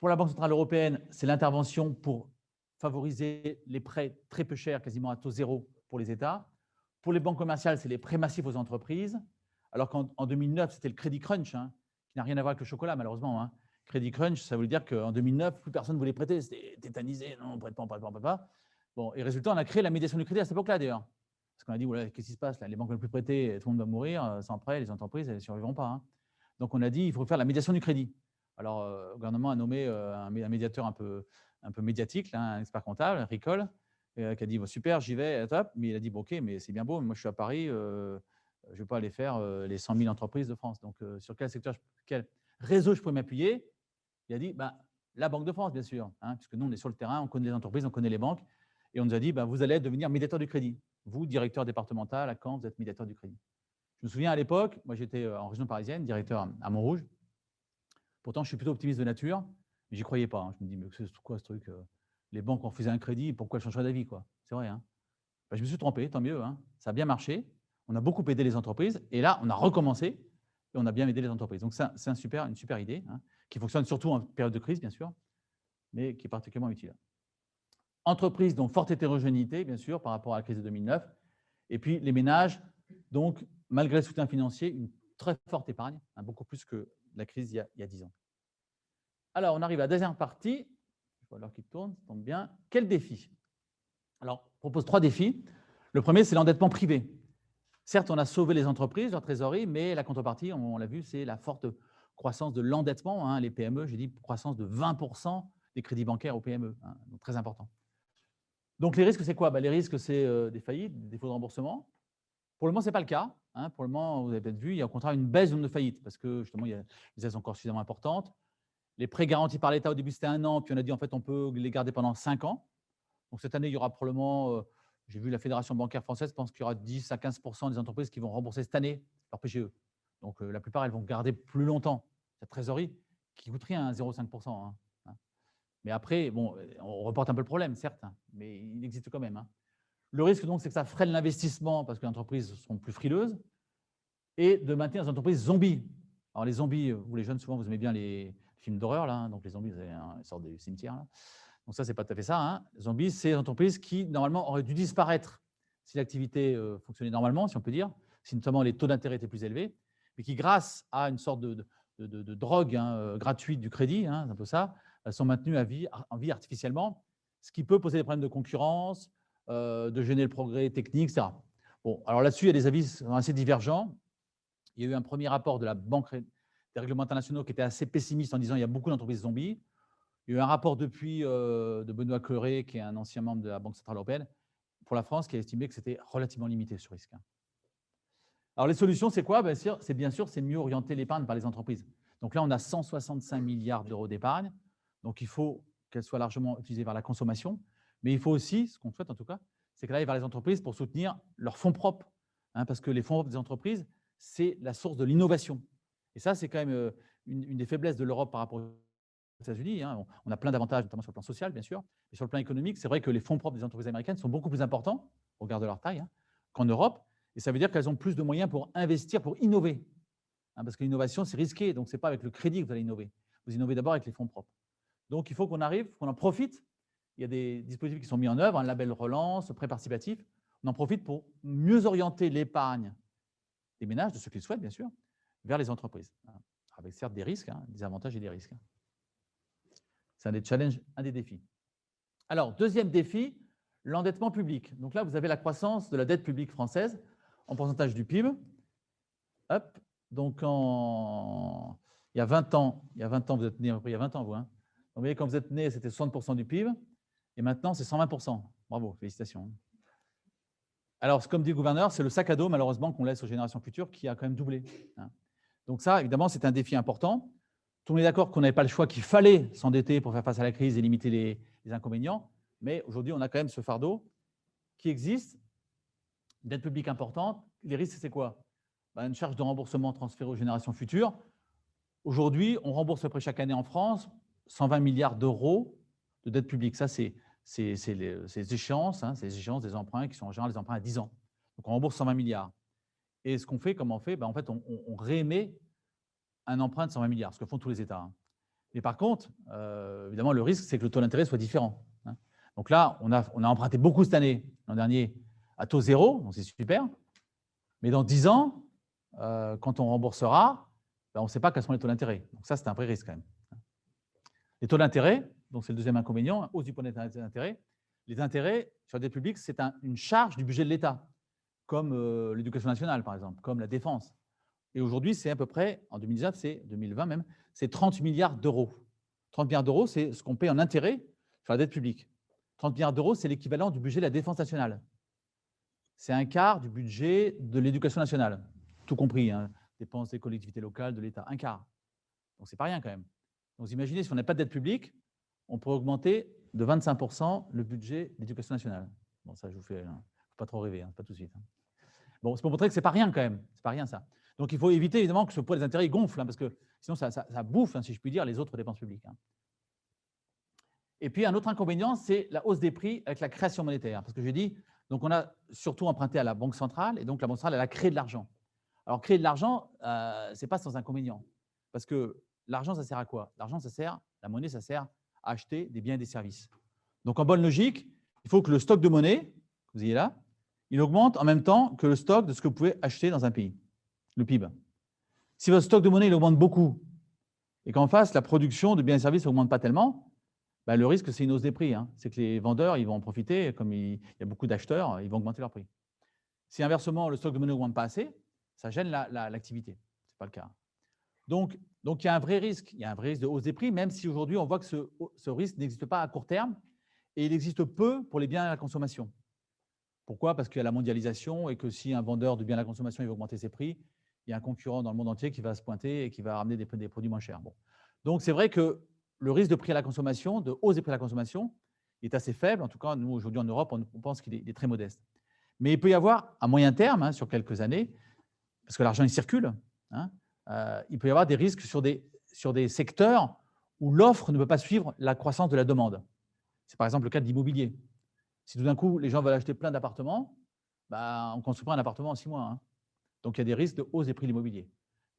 Pour la Banque centrale européenne, c'est l'intervention pour favoriser les prêts très peu chers, quasiment à taux zéro pour les États. Pour les banques commerciales, c'est les prêts massifs aux entreprises. Alors qu'en 2009, c'était le Credit Crunch, hein, qui n'a rien à voir avec le chocolat, malheureusement. Hein. Credit Crunch, ça voulait dire qu'en 2009, plus personne ne voulait prêter. C'était tétanisé. Non, on ne prête pas, on ne prête pas. Bon, et résultat, on a créé la médiation du crédit à cette époque-là, d'ailleurs. Parce qu'on a dit, voilà, qu'est-ce qui se passe là? Les banques ne veulent plus prêter, tout le monde va mourir. Sans prêt, les entreprises, elles ne survivront pas. Hein. Donc, on a dit, il faut faire la médiation du crédit. Alors, le gouvernement a nommé un médiateur un peu médiatique, là, un expert comptable, Ricol, qui a dit, bon, super, j'y vais, top. Mais il a dit, bon, OK, mais c'est bien beau, mais moi, je suis à Paris, je ne vais pas aller faire les 100 000 entreprises de France. Donc, sur quel secteur, quel réseau je pourrais m'appuyer? Il a dit, la Banque de France, bien sûr, hein, puisque nous, on est sur le terrain, on connaît les entreprises, on connaît les banques. Et on nous a dit, vous allez devenir médiateur du crédit. Vous, directeur départemental à Caen, vous êtes médiateur du crédit. Je me souviens à l'époque, moi, j'étais en région parisienne, directeur à Montrouge. Pourtant, je suis plutôt optimiste de nature, mais j'y croyais pas. Hein. Je me dis, mais c'est quoi ce truc? Les banques ont refusé un crédit, pourquoi elles changeraient d'avis? C'est vrai. Hein. Je me suis trompé, tant mieux. Hein. Ça a bien marché. On a beaucoup aidé les entreprises. Et là, on a recommencé et on a bien aidé les entreprises. Donc, c'est une super idée, hein, qui fonctionne surtout en période de crise, bien sûr, mais qui est particulièrement utile. Entreprises, donc forte hétérogénéité, bien sûr, par rapport à la crise de 2009. Et puis, les ménages, donc, malgré le soutien financier, une très forte épargne, hein, beaucoup plus que la crise il y a 10 ans. Alors, on arrive à la deuxième partie. Je vois l'heure qui tourne, ça tombe bien. Quel défi? Alors, je propose 3 défis. Le premier, c'est l'endettement privé. Certes, on a sauvé les entreprises, leur trésorerie, mais la contrepartie, on l'a vu, c'est la forte croissance de l'endettement. Hein, les PME, j'ai dit croissance de 20% des crédits bancaires aux PME, hein, donc très important. Donc, les risques, c'est quoi? Les risques, c'est des faillites, des défauts de remboursement. Pour le moment, ce n'est pas le cas. Hein. Pour le moment, vous avez peut-être vu, il y a au contraire une baisse du nombre de faillites parce que justement, les aides sont encore suffisamment importantes. Les prêts garantis par l'État, au début, c'était 1 an, puis on a dit, en fait, on peut les garder pendant 5 ans. Donc, cette année, il y aura probablement, j'ai vu la Fédération bancaire française pense qu'il y aura 10 à 15% des entreprises qui vont rembourser cette année leur PGE. Donc, la plupart, elles vont garder plus longtemps cette trésorerie qui coûte rien, 0,5%. Hein. Mais après, bon, on reporte un peu le problème, certes, hein, mais il existe quand même. Hein. Le risque, donc, c'est que ça freine l'investissement parce que les entreprises seront plus frileuses et de maintenir les entreprises zombies. Alors, les zombies, vous les jeunes, souvent, vous aimez bien les films d'horreur, là. Hein, donc, les zombies, c'est une sorte de cimetière, là. Donc, ça, c'est pas tout à fait ça. Hein. Les zombies, c'est des entreprises qui, normalement, auraient dû disparaître si l'activité fonctionnait normalement, si on peut dire, si notamment les taux d'intérêt étaient plus élevés, mais qui, grâce à une sorte de drogue gratuite du crédit, hein, c'est un peu ça, sont maintenues en vie artificiellement, ce qui peut poser des problèmes de concurrence, de gêner le progrès technique, etc. Bon, alors là-dessus, il y a des avis assez divergents. Il y a eu un premier rapport de la Banque des règlements internationaux qui était assez pessimiste en disant qu'il y a beaucoup d'entreprises zombies. Il y a eu un rapport depuis de Benoît Cœuré, qui est un ancien membre de la Banque centrale européenne, pour la France, qui a estimé que c'était relativement limité ce risque. Alors, les solutions, c'est quoi? C'est bien sûr, c'est mieux orienter l'épargne par les entreprises. Donc là, on a 165 milliards d'euros d'épargne. Donc, il faut qu'elle soit largement utilisée vers la consommation. Mais il faut aussi, ce qu'on souhaite en tout cas, c'est qu'elle aille vers les entreprises pour soutenir leurs fonds propres. Hein, parce que les fonds propres des entreprises, c'est la source de l'innovation. Et ça, c'est quand même une des faiblesses de l'Europe par rapport aux États-Unis. Hein. On a plein d'avantages, notamment sur le plan social, bien sûr. Mais sur le plan économique, c'est vrai que les fonds propres des entreprises américaines sont beaucoup plus importants, au regard de leur taille, hein, qu'en Europe. Et ça veut dire qu'elles ont plus de moyens pour investir, pour innover. Hein, parce que l'innovation, c'est risqué. Donc, ce n'est pas avec le crédit que vous allez innover. Vous innovez d'abord avec les fonds propres. Donc, il faut qu'on arrive, qu'on en profite. Il y a des dispositifs qui sont mis en œuvre, un label relance, prêt participatif. On en profite pour mieux orienter l'épargne des ménages, de ceux qui le souhaitent, bien sûr, vers les entreprises. Avec certes des risques, hein, des avantages et des risques. C'est un des challenges, un des défis. Alors, deuxième défi, l'endettement public. Donc là, vous avez la croissance de la dette publique française en pourcentage du PIB. Hop. Donc, il y a 20 ans, vous êtes né à peu près il y a 20 ans, vous. Hein. Donc, vous voyez, quand vous êtes né, c'était 60% du PIB. Et maintenant, c'est 120%. Bravo, félicitations. Alors, comme dit le gouverneur, c'est le sac à dos, malheureusement, qu'on laisse aux générations futures qui a quand même doublé. Hein. Donc ça, évidemment, c'est un défi important. Tout le monde est d'accord qu'on n'avait pas le choix, qu'il fallait s'endetter pour faire face à la crise et limiter les inconvénients. Mais aujourd'hui, on a quand même ce fardeau qui existe, une dette publique importante. Les risques, c'est quoi? Une charge de remboursement transférée aux générations futures. Aujourd'hui, on rembourse à peu près chaque année en France 120 milliards d'euros de dette publique. Ça, c'est les échéances, hein, ces échéances des emprunts qui sont en général des emprunts à 10 ans. Donc, on rembourse 120 milliards. Et ce qu'on fait, comment on fait? En fait, on réémet un emprunt de 120 milliards, ce que font tous les États. Hein. Mais par contre, évidemment, le risque, c'est que le taux d'intérêt soit différent. Hein. Donc là, on a emprunté beaucoup cette année, l'an dernier, à taux zéro, donc c'est super. Mais dans 10 ans, quand on remboursera, ben, on ne sait pas quels sont les taux d'intérêt. Donc ça, c'est un vrai risque quand même. Les taux d'intérêt, donc c'est le deuxième inconvénient, hausse du point d'intérêt. Les intérêts sur la dette publique, c'est une charge du budget de l'État, comme l'éducation nationale, par exemple, comme la défense. Et aujourd'hui, c'est à peu près, en 2019, c'est 2020 même, c'est 30 milliards d'euros. 30 milliards d'euros, c'est ce qu'on paye en intérêt sur la dette publique. 30 milliards d'euros, c'est l'équivalent du budget de la défense nationale. C'est un quart du budget de l'éducation nationale, tout compris, hein, dépenses des collectivités locales, de l'État, un quart. Donc, ce n'est pas rien quand même. Donc, vous imaginez, si on n'a pas de dette publique, on pourrait augmenter de 25% le budget de l'éducation nationale. Bon, ça, je vous fais, faut pas trop rêver, hein, pas tout de suite. Hein. Bon, c'est pour montrer que ce n'est pas rien quand même. C'est pas rien ça. Donc, il faut éviter évidemment que ce poids des intérêts gonfle, hein, parce que sinon, ça bouffe, hein, si je puis dire, les autres dépenses publiques. Hein. Et puis, un autre inconvénient, c'est la hausse des prix avec la création monétaire. Parce que j'ai dit, donc on a surtout emprunté à la Banque centrale, et donc la Banque centrale, elle a créé de l'argent. Alors, créer de l'argent, ce n'est pas sans inconvénient. Parce que l'argent, ça sert à quoi? L'argent, ça sert, la monnaie, ça sert à acheter des biens et des services. Donc, en bonne logique, il faut que le stock de monnaie, que vous ayez là, il augmente en même temps que le stock de ce que vous pouvez acheter dans un pays, le PIB. Si votre stock de monnaie il augmente beaucoup et qu'en face, la production de biens et services n'augmente pas tellement, ben, le risque, c'est une hausse des prix. Hein. C'est que les vendeurs, ils vont en profiter, comme il y a beaucoup d'acheteurs, ils vont augmenter leur prix. Si inversement, le stock de monnaie n'augmente pas assez, ça gêne l'activité. Ce n'est pas le cas. Donc, il y a un vrai risque. Il y a un vrai risque de hausse des prix, même si aujourd'hui, on voit que ce risque n'existe pas à court terme et il existe peu pour les biens à la consommation. Pourquoi? Parce qu'il y a la mondialisation et que si un vendeur de biens à la consommation il va augmenter ses prix, il y a un concurrent dans le monde entier qui va se pointer et qui va ramener des produits moins chers. Bon. Donc, c'est vrai que le risque de prix à la consommation, de hausse des prix à la consommation, est assez faible. En tout cas, nous, aujourd'hui en Europe, on pense qu'il est très modeste. Mais il peut y avoir, à moyen terme, hein, sur quelques années, parce que l'argent, il circule, hein, il peut y avoir des risques sur des secteurs où l'offre ne peut pas suivre la croissance de la demande. C'est par exemple le cas de l'immobilier. Si tout d'un coup, les gens veulent acheter plein d'appartements, bah, on ne construit pas un appartement en 6 mois. Hein. Donc, il y a des risques de hausse des prix de l'immobilier.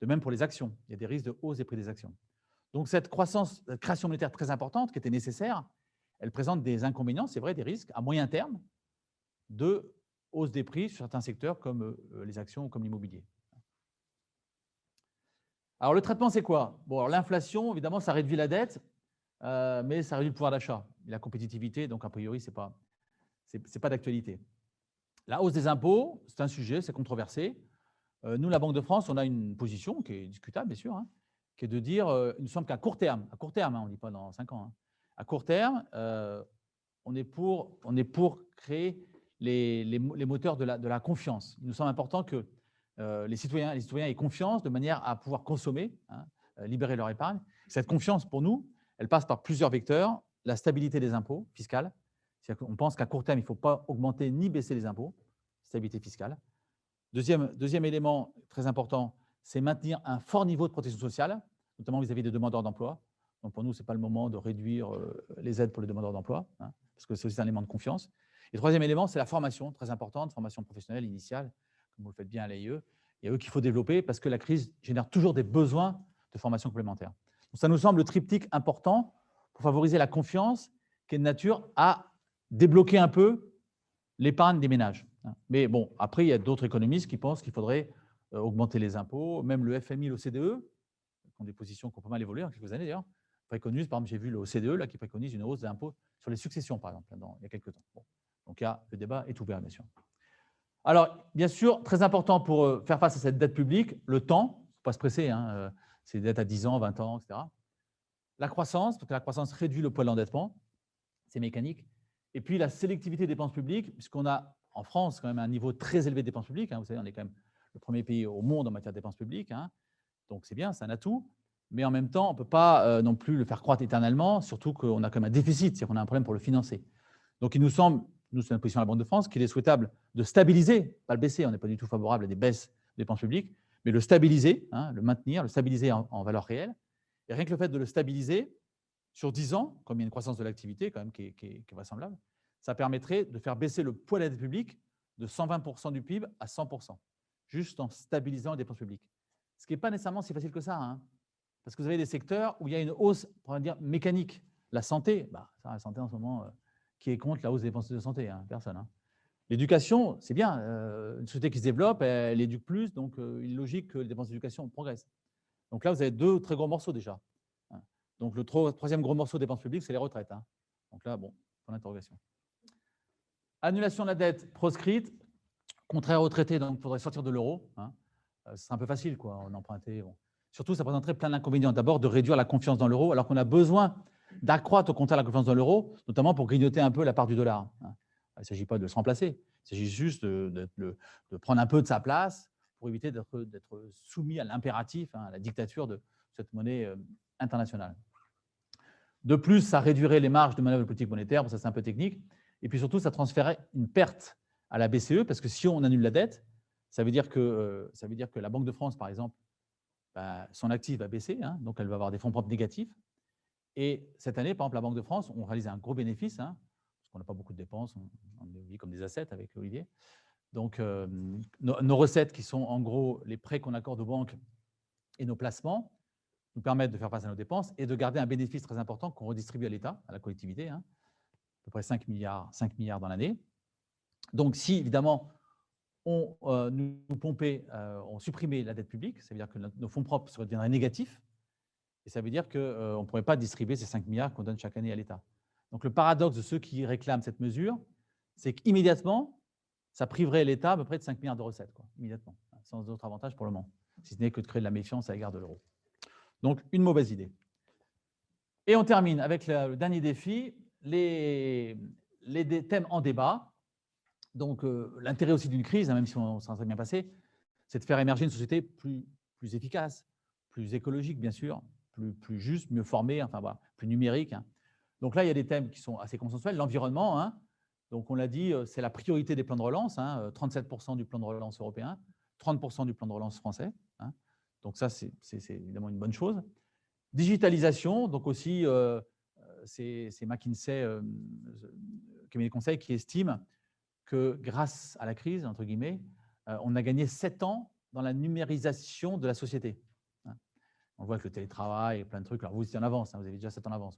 De même pour les actions, il y a des risques de hausse des prix des actions. Donc, cette création monétaire très importante qui était nécessaire, elle présente des inconvénients, c'est vrai, des risques à moyen terme de hausse des prix sur certains secteurs comme les actions ou comme l'immobilier. Alors, le traitement, c'est quoi? Bon, l'inflation, évidemment, ça réduit la dette, mais ça réduit le pouvoir d'achat et la compétitivité, donc a priori, ce n'est pas d'actualité. La hausse des impôts, c'est un sujet, c'est controversé. Nous, la Banque de France, on a une position qui est discutable, bien sûr, hein, qui est de dire, il nous semble qu'à court terme, hein, on ne dit pas dans 5 ans, hein, à court terme, on est pour créer les moteurs de la confiance. Il nous semble important que les citoyens aient confiance de manière à pouvoir consommer, hein, libérer leur épargne. Cette confiance, pour nous, elle passe par plusieurs vecteurs. La stabilité des impôts fiscales. On pense qu'à court terme, il ne faut pas augmenter ni baisser les impôts. Stabilité fiscale. Deuxième élément très important, c'est maintenir un fort niveau de protection sociale, notamment vis-à-vis des demandeurs d'emploi. Donc pour nous, ce n'est pas le moment de réduire les aides pour les demandeurs d'emploi, hein, parce que c'est aussi un élément de confiance. Et troisième élément, c'est la formation, très importante, formation professionnelle initiale, comme vous le faites bien à l'AIE, et eux qu'il faut développer parce que la crise génère toujours des besoins de formation complémentaire. Donc ça nous semble le triptyque important pour favoriser la confiance qui est de nature à débloquer un peu l'épargne des ménages. Mais bon, après, il y a d'autres économistes qui pensent qu'il faudrait augmenter les impôts, même le FMI, l'OCDE, qui ont des positions qui ont pas mal évolué en quelques années d'ailleurs, préconisent, par exemple, j'ai vu l'OCDE là, qui préconise une hausse des impôts sur les successions, par exemple, il y a quelques temps. Bon. Donc, le débat est ouvert, bien sûr. Alors, bien sûr, très important pour faire face à cette dette publique, le temps, il ne faut pas se presser, hein, c'est des dettes à 10 ans, 20 ans, etc. La croissance, parce que la croissance réduit le poids de l'endettement, c'est mécanique. Et puis, la sélectivité des dépenses publiques, puisqu'on a en France quand même un niveau très élevé de dépenses publiques. Hein, vous savez, on est quand même le premier pays au monde en matière de dépenses publiques. Hein, donc, c'est bien, c'est un atout. Mais en même temps, on ne peut pas non plus le faire croître éternellement, surtout qu'on a quand même un déficit, c'est-à-dire qu'on a un problème pour le financer. Donc, il nous semble, nous, c'est notre position à la Banque de France, qu'il est souhaitable de stabiliser, pas le baisser, on n'est pas du tout favorable à des baisses de dépenses publiques, mais le stabiliser, hein, le maintenir, le stabiliser en valeur réelle. Et rien que le fait de le stabiliser, sur 10 ans, comme il y a une croissance de l'activité quand même qui est vraisemblable, ça permettrait de faire baisser le poids de la dette publique de 120% du PIB à 100%, juste en stabilisant les dépenses publiques. Ce qui n'est pas nécessairement si facile que ça. Hein. parce que vous avez des secteurs où il y a une hausse, on va dire, mécanique. La santé, ça, la santé en ce moment, qui est contre la hausse des dépenses de santé? Personne. L'éducation, c'est bien. Une société qui se développe, elle éduque plus, donc il est logique que les dépenses d'éducation progressent. Donc là, vous avez 2 très gros morceaux déjà. Donc le troisième gros morceau des dépenses publiques, c'est les retraites. Donc là, bon, point d'interrogation. Annulation de la dette proscrite, contraire au traité, donc il faudrait sortir de l'euro. C'est un peu facile, quoi, on emprunter. Bon. Surtout, ça présenterait plein d'inconvénients. D'abord, de réduire la confiance dans l'euro, alors qu'on a besoin d'accroître au contraire la confiance dans l'euro, notamment pour grignoter un peu la part du dollar. Il ne s'agit pas de se remplacer, il s'agit juste de prendre un peu de sa place pour éviter d'être soumis à l'impératif, à la dictature de cette monnaie internationale. De plus, ça réduirait les marges de manœuvre de politique monétaire, bon, ça c'est un peu technique, et puis surtout, ça transférait une perte à la BCE, parce que si on annule la dette, ça veut dire que la Banque de France, par exemple, son actif va baisser, donc elle va avoir des fonds propres négatifs. Et cette année, par exemple, la Banque de France, on réalise un gros bénéfice, parce qu'on n'a pas beaucoup de dépenses, on les vit comme des assets avec Olivier. Donc, nos recettes, qui sont en gros les prêts qu'on accorde aux banques et nos placements, nous permettent de faire face à nos dépenses et de garder un bénéfice très important qu'on redistribue à l'État, à la collectivité, à peu près 5 milliards dans l'année. Donc, si, évidemment, on supprimait la dette publique, ça veut dire que nos fonds propres deviendraient négatifs, et ça veut dire qu'on ne pourrait pas distribuer ces 5 milliards qu'on donne chaque année à l'État. Donc, le paradoxe de ceux qui réclament cette mesure, c'est qu'immédiatement, ça priverait l'État à peu près de 5 milliards de recettes, immédiatement, sans autre avantage pour le moment, si ce n'est que de créer de la méfiance à l'égard de l'euro. Donc, une mauvaise idée. Et on termine avec le dernier défi, les thèmes en débat. Donc, l'intérêt aussi d'une crise, même si on s'en serait bien passé, c'est de faire émerger une société plus efficace, plus écologique, bien sûr, plus juste, mieux formée, enfin, voilà, plus numérique. Donc là, il y a des thèmes qui sont assez consensuels. L'environnement, donc on l'a dit, c'est la priorité des plans de relance, 37% du plan de relance européen, 30% du plan de relance français. Donc ça, c'est évidemment une bonne chose. Digitalisation, donc aussi, c'est McKinsey, cabinet de conseil, qui estime que grâce à la crise, entre guillemets, on a gagné 7 ans dans la numérisation de la société. On voit que le télétravail et plein de trucs, alors vous étiez en avance, vous avez déjà 7 ans en avance.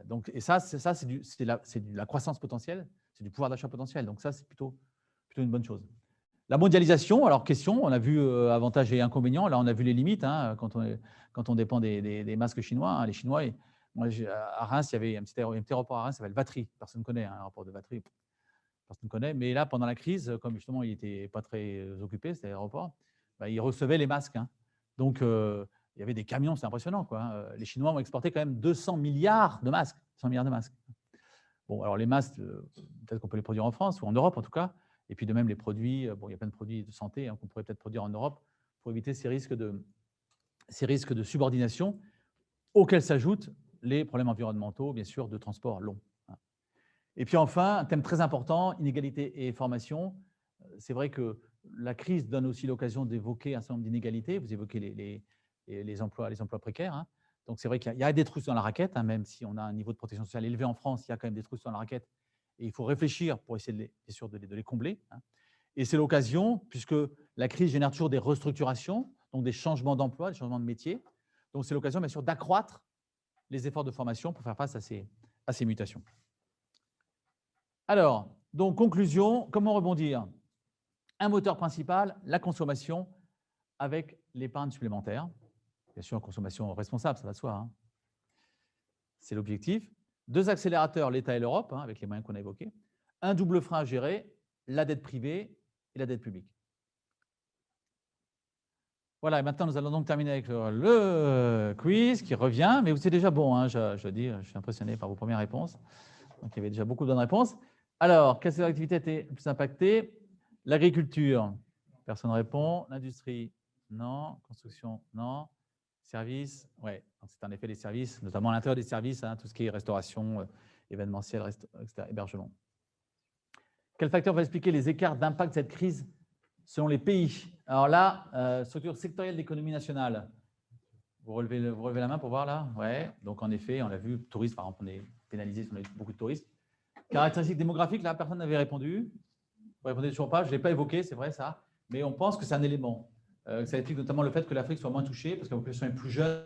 Donc, et ça c'est de la croissance potentielle, c'est du pouvoir d'achat potentiel. Donc ça, c'est plutôt une bonne chose. La mondialisation, alors question, on a vu avantages et inconvénients. Là, on a vu les limites quand on dépend des masques chinois. Les Chinois, moi, à Reims, il y avait un petit aéroport à Reims, ça s'appelle Vatry. Personne ne connaît un aéroport de Vatry. Personne ne connaît. Mais là, pendant la crise, comme justement, il n'était pas très occupé, cet aéroport, il recevait les masques. Donc, il y avait des camions, c'est impressionnant, quoi. Les Chinois ont exporté quand même 200 milliards de masques. 100 milliards de masques. Bon, alors les masques, peut-être qu'on peut les produire en France ou en Europe en tout cas. Et puis de même les produits, bon, il y a plein de produits de santé qu'on pourrait peut-être produire en Europe pour éviter ces risques de subordination auxquels s'ajoutent les problèmes environnementaux, bien sûr, de transport long. Et puis enfin, un thème très important, inégalité et formation. C'est vrai que la crise donne aussi l'occasion d'évoquer un certain nombre d'inégalités. Vous évoquez les emplois précaires. Donc c'est vrai qu'il y a des trous dans la raquette, même si on a un niveau de protection sociale élevé en France, il y a quand même des trous dans la raquette. Et il faut réfléchir pour essayer de les combler. Et c'est l'occasion, puisque la crise génère toujours des restructurations, donc des changements d'emploi, des changements de métier. Donc c'est l'occasion, bien sûr, d'accroître les efforts de formation pour faire face à ces mutations. Alors, donc conclusion, comment rebondir? Un moteur principal, la consommation avec l'épargne supplémentaire. Bien sûr, consommation responsable, ça va de soi. C'est l'objectif. 2 accélérateurs, l'État et l'Europe, avec les moyens qu'on a évoqués. Un double frein à gérer, la dette privée et la dette publique. Voilà, et maintenant, nous allons donc terminer avec le quiz qui revient. Mais vous êtes déjà bon, je dis, je suis impressionné par vos premières réponses. Donc, il y avait déjà beaucoup de bonnes réponses. Alors, quelle secteur d'activité a été le plus impacté? L'agriculture, personne ne répond. L'industrie, non. Construction, non. Services, oui, c'est en effet les services, notamment à l'intérieur des services, tout ce qui est restauration, événementiel, etc., hébergement. Quel facteur va expliquer les écarts d'impact de cette crise selon les pays? Alors là, structure sectorielle de l'économie nationale. Vous relevez la main pour voir là? Oui, donc en effet, on l'a vu, tourisme, par exemple, on est pénalisé si on a beaucoup de touristes. Caractéristiques démographiques, là, personne n'avait répondu. Vous ne répondez toujours pas, je ne l'ai pas évoqué, c'est vrai ça, mais on pense que c'est un élément. Ça explique notamment le fait que l'Afrique soit moins touchée parce que la population est plus jeune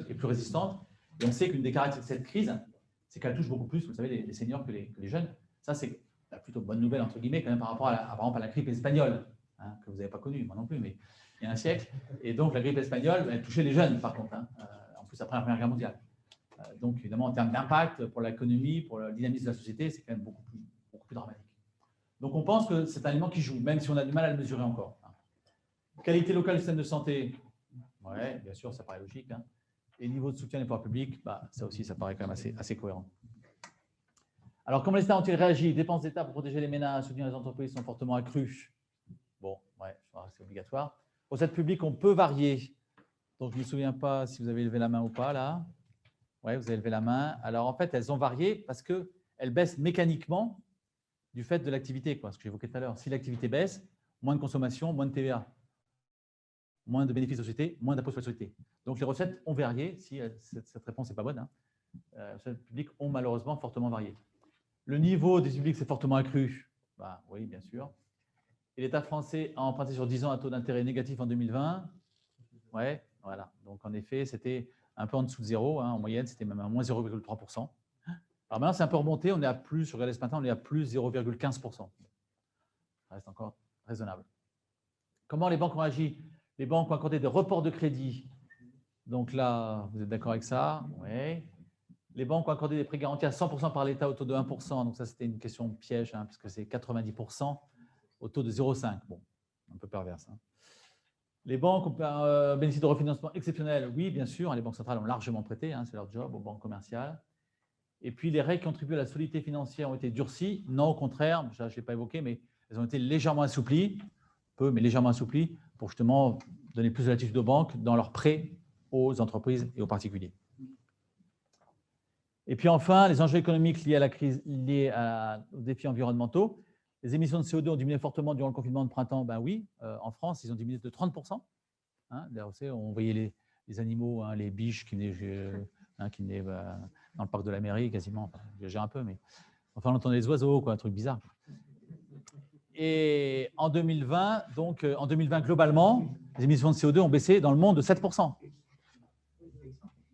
et plus résistante. Et on sait qu'une des caractéristiques de cette crise, c'est qu'elle touche beaucoup plus, vous savez, les seniors que les jeunes. Ça, c'est la plutôt bonne nouvelle, entre guillemets, quand même, par rapport par exemple, à la grippe espagnole, hein, que vous n'avez pas connue, moi non plus, mais il y a un siècle. Et donc, la grippe espagnole, elle touchait les jeunes, par contre, hein, en plus après la Première Guerre mondiale. Donc, évidemment, en termes d'impact pour l'économie, pour le dynamisme de la société, c'est quand même beaucoup plus dramatique. Donc, on pense que c'est un élément qui joue, même si on a du mal à le mesurer encore. Qualité locale du système de santé, ouais, bien sûr, ça paraît logique. Hein. Et niveau de soutien des pouvoirs publics, ça aussi, ça paraît quand même assez cohérent. Alors, comment les États ont-ils réagi? Dépenses d'État pour protéger les ménages, soutenir les entreprises sont fortement accrues. Bon, ouais, c'est obligatoire. Recettes publiques, on peut varier. Donc, je ne me souviens pas si vous avez levé la main ou pas, là. Oui, vous avez levé la main. Alors, en fait, elles ont varié parce qu'elles baissent mécaniquement du fait de l'activité, ce que j'évoquais tout à l'heure. Si l'activité baisse, moins de consommation, moins de TVA, moins de bénéfices de société, moins d'impôts sur la société. Donc, les recettes ont varié. Si cette réponse n'est pas bonne, hein. Les recettes publiques ont malheureusement fortement varié. Le niveau des publics s'est fortement accru. Oui, bien sûr. Et l'État français a emprunté sur 10 ans un taux d'intérêt négatif en 2020. Oui, voilà. Donc, en effet, c'était un peu en dessous de zéro. Hein. En moyenne, c'était même à moins 0,3%. Alors maintenant, c'est un peu remonté. On est à plus, je regardais ce matin, on est à plus 0,15%. Ça reste encore raisonnable. Comment les banques ont agi? Les banques ont accordé des reports de crédit. Donc là, vous êtes d'accord avec ça? Oui. Les banques ont accordé des prêts garantis à 100% par l'État au taux de 1%. Donc ça, c'était une question piège, hein, puisque c'est 90% au taux de 0,5. Bon, un peu perverse. Hein. Les banques ont bénéficié de refinancement exceptionnel. Oui, bien sûr, les banques centrales ont largement prêté, hein, c'est leur job aux banques commerciales. Et puis, les règles qui contribuent à la solidité financière ont été durcies. Non, au contraire, je ne l'ai pas évoqué, mais elles ont été légèrement assouplies, peu, mais légèrement assouplies, pour justement donner plus de latitude aux banques dans leurs prêts aux entreprises et aux particuliers. Et puis enfin, les enjeux économiques liés à la crise, aux défis environnementaux. Les émissions de CO2 ont diminué fortement durant le confinement de printemps. Ben oui, en France, ils ont diminué de 30%. Hein, on voyait les animaux, hein, les biches qui venaient, dans le parc de la mairie quasiment. Enfin, j'ai un peu, mais enfin, on entendait les oiseaux, un truc bizarre. Et en 2020, globalement, les émissions de CO2 ont baissé dans le monde de 7%.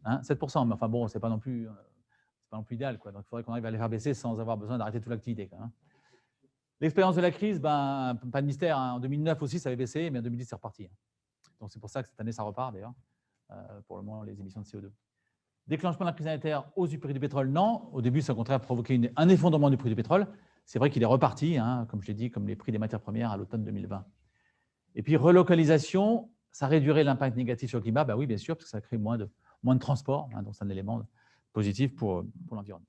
Hein, 7%, mais enfin bon, c'est pas non plus idéal, Donc, il faudrait qu'on arrive à les faire baisser sans avoir besoin d'arrêter toute l'activité. L'expérience de la crise, pas de mystère. Hein. En 2009 aussi, ça avait baissé, mais en 2010, c'est reparti. Hein. Donc, c'est pour ça que cette année, ça repart d'ailleurs, pour le moment, les émissions de CO2. Déclenchement de la crise sanitaire, hausse du prix du pétrole, non. Au début, ça a au contraire provoqué un effondrement du prix du pétrole. C'est vrai qu'il est reparti, hein, comme je l'ai dit, comme les prix des matières premières à l'automne 2020. Et puis, relocalisation, ça réduirait l'impact négatif sur le climat. Oui, bien sûr, parce que ça crée moins de transport, hein, donc c'est un élément positif pour l'environnement.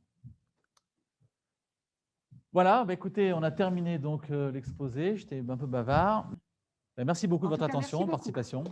Voilà, écoutez, on a terminé donc l'exposé. J'étais un peu bavard. Merci beaucoup de votre attention, participation.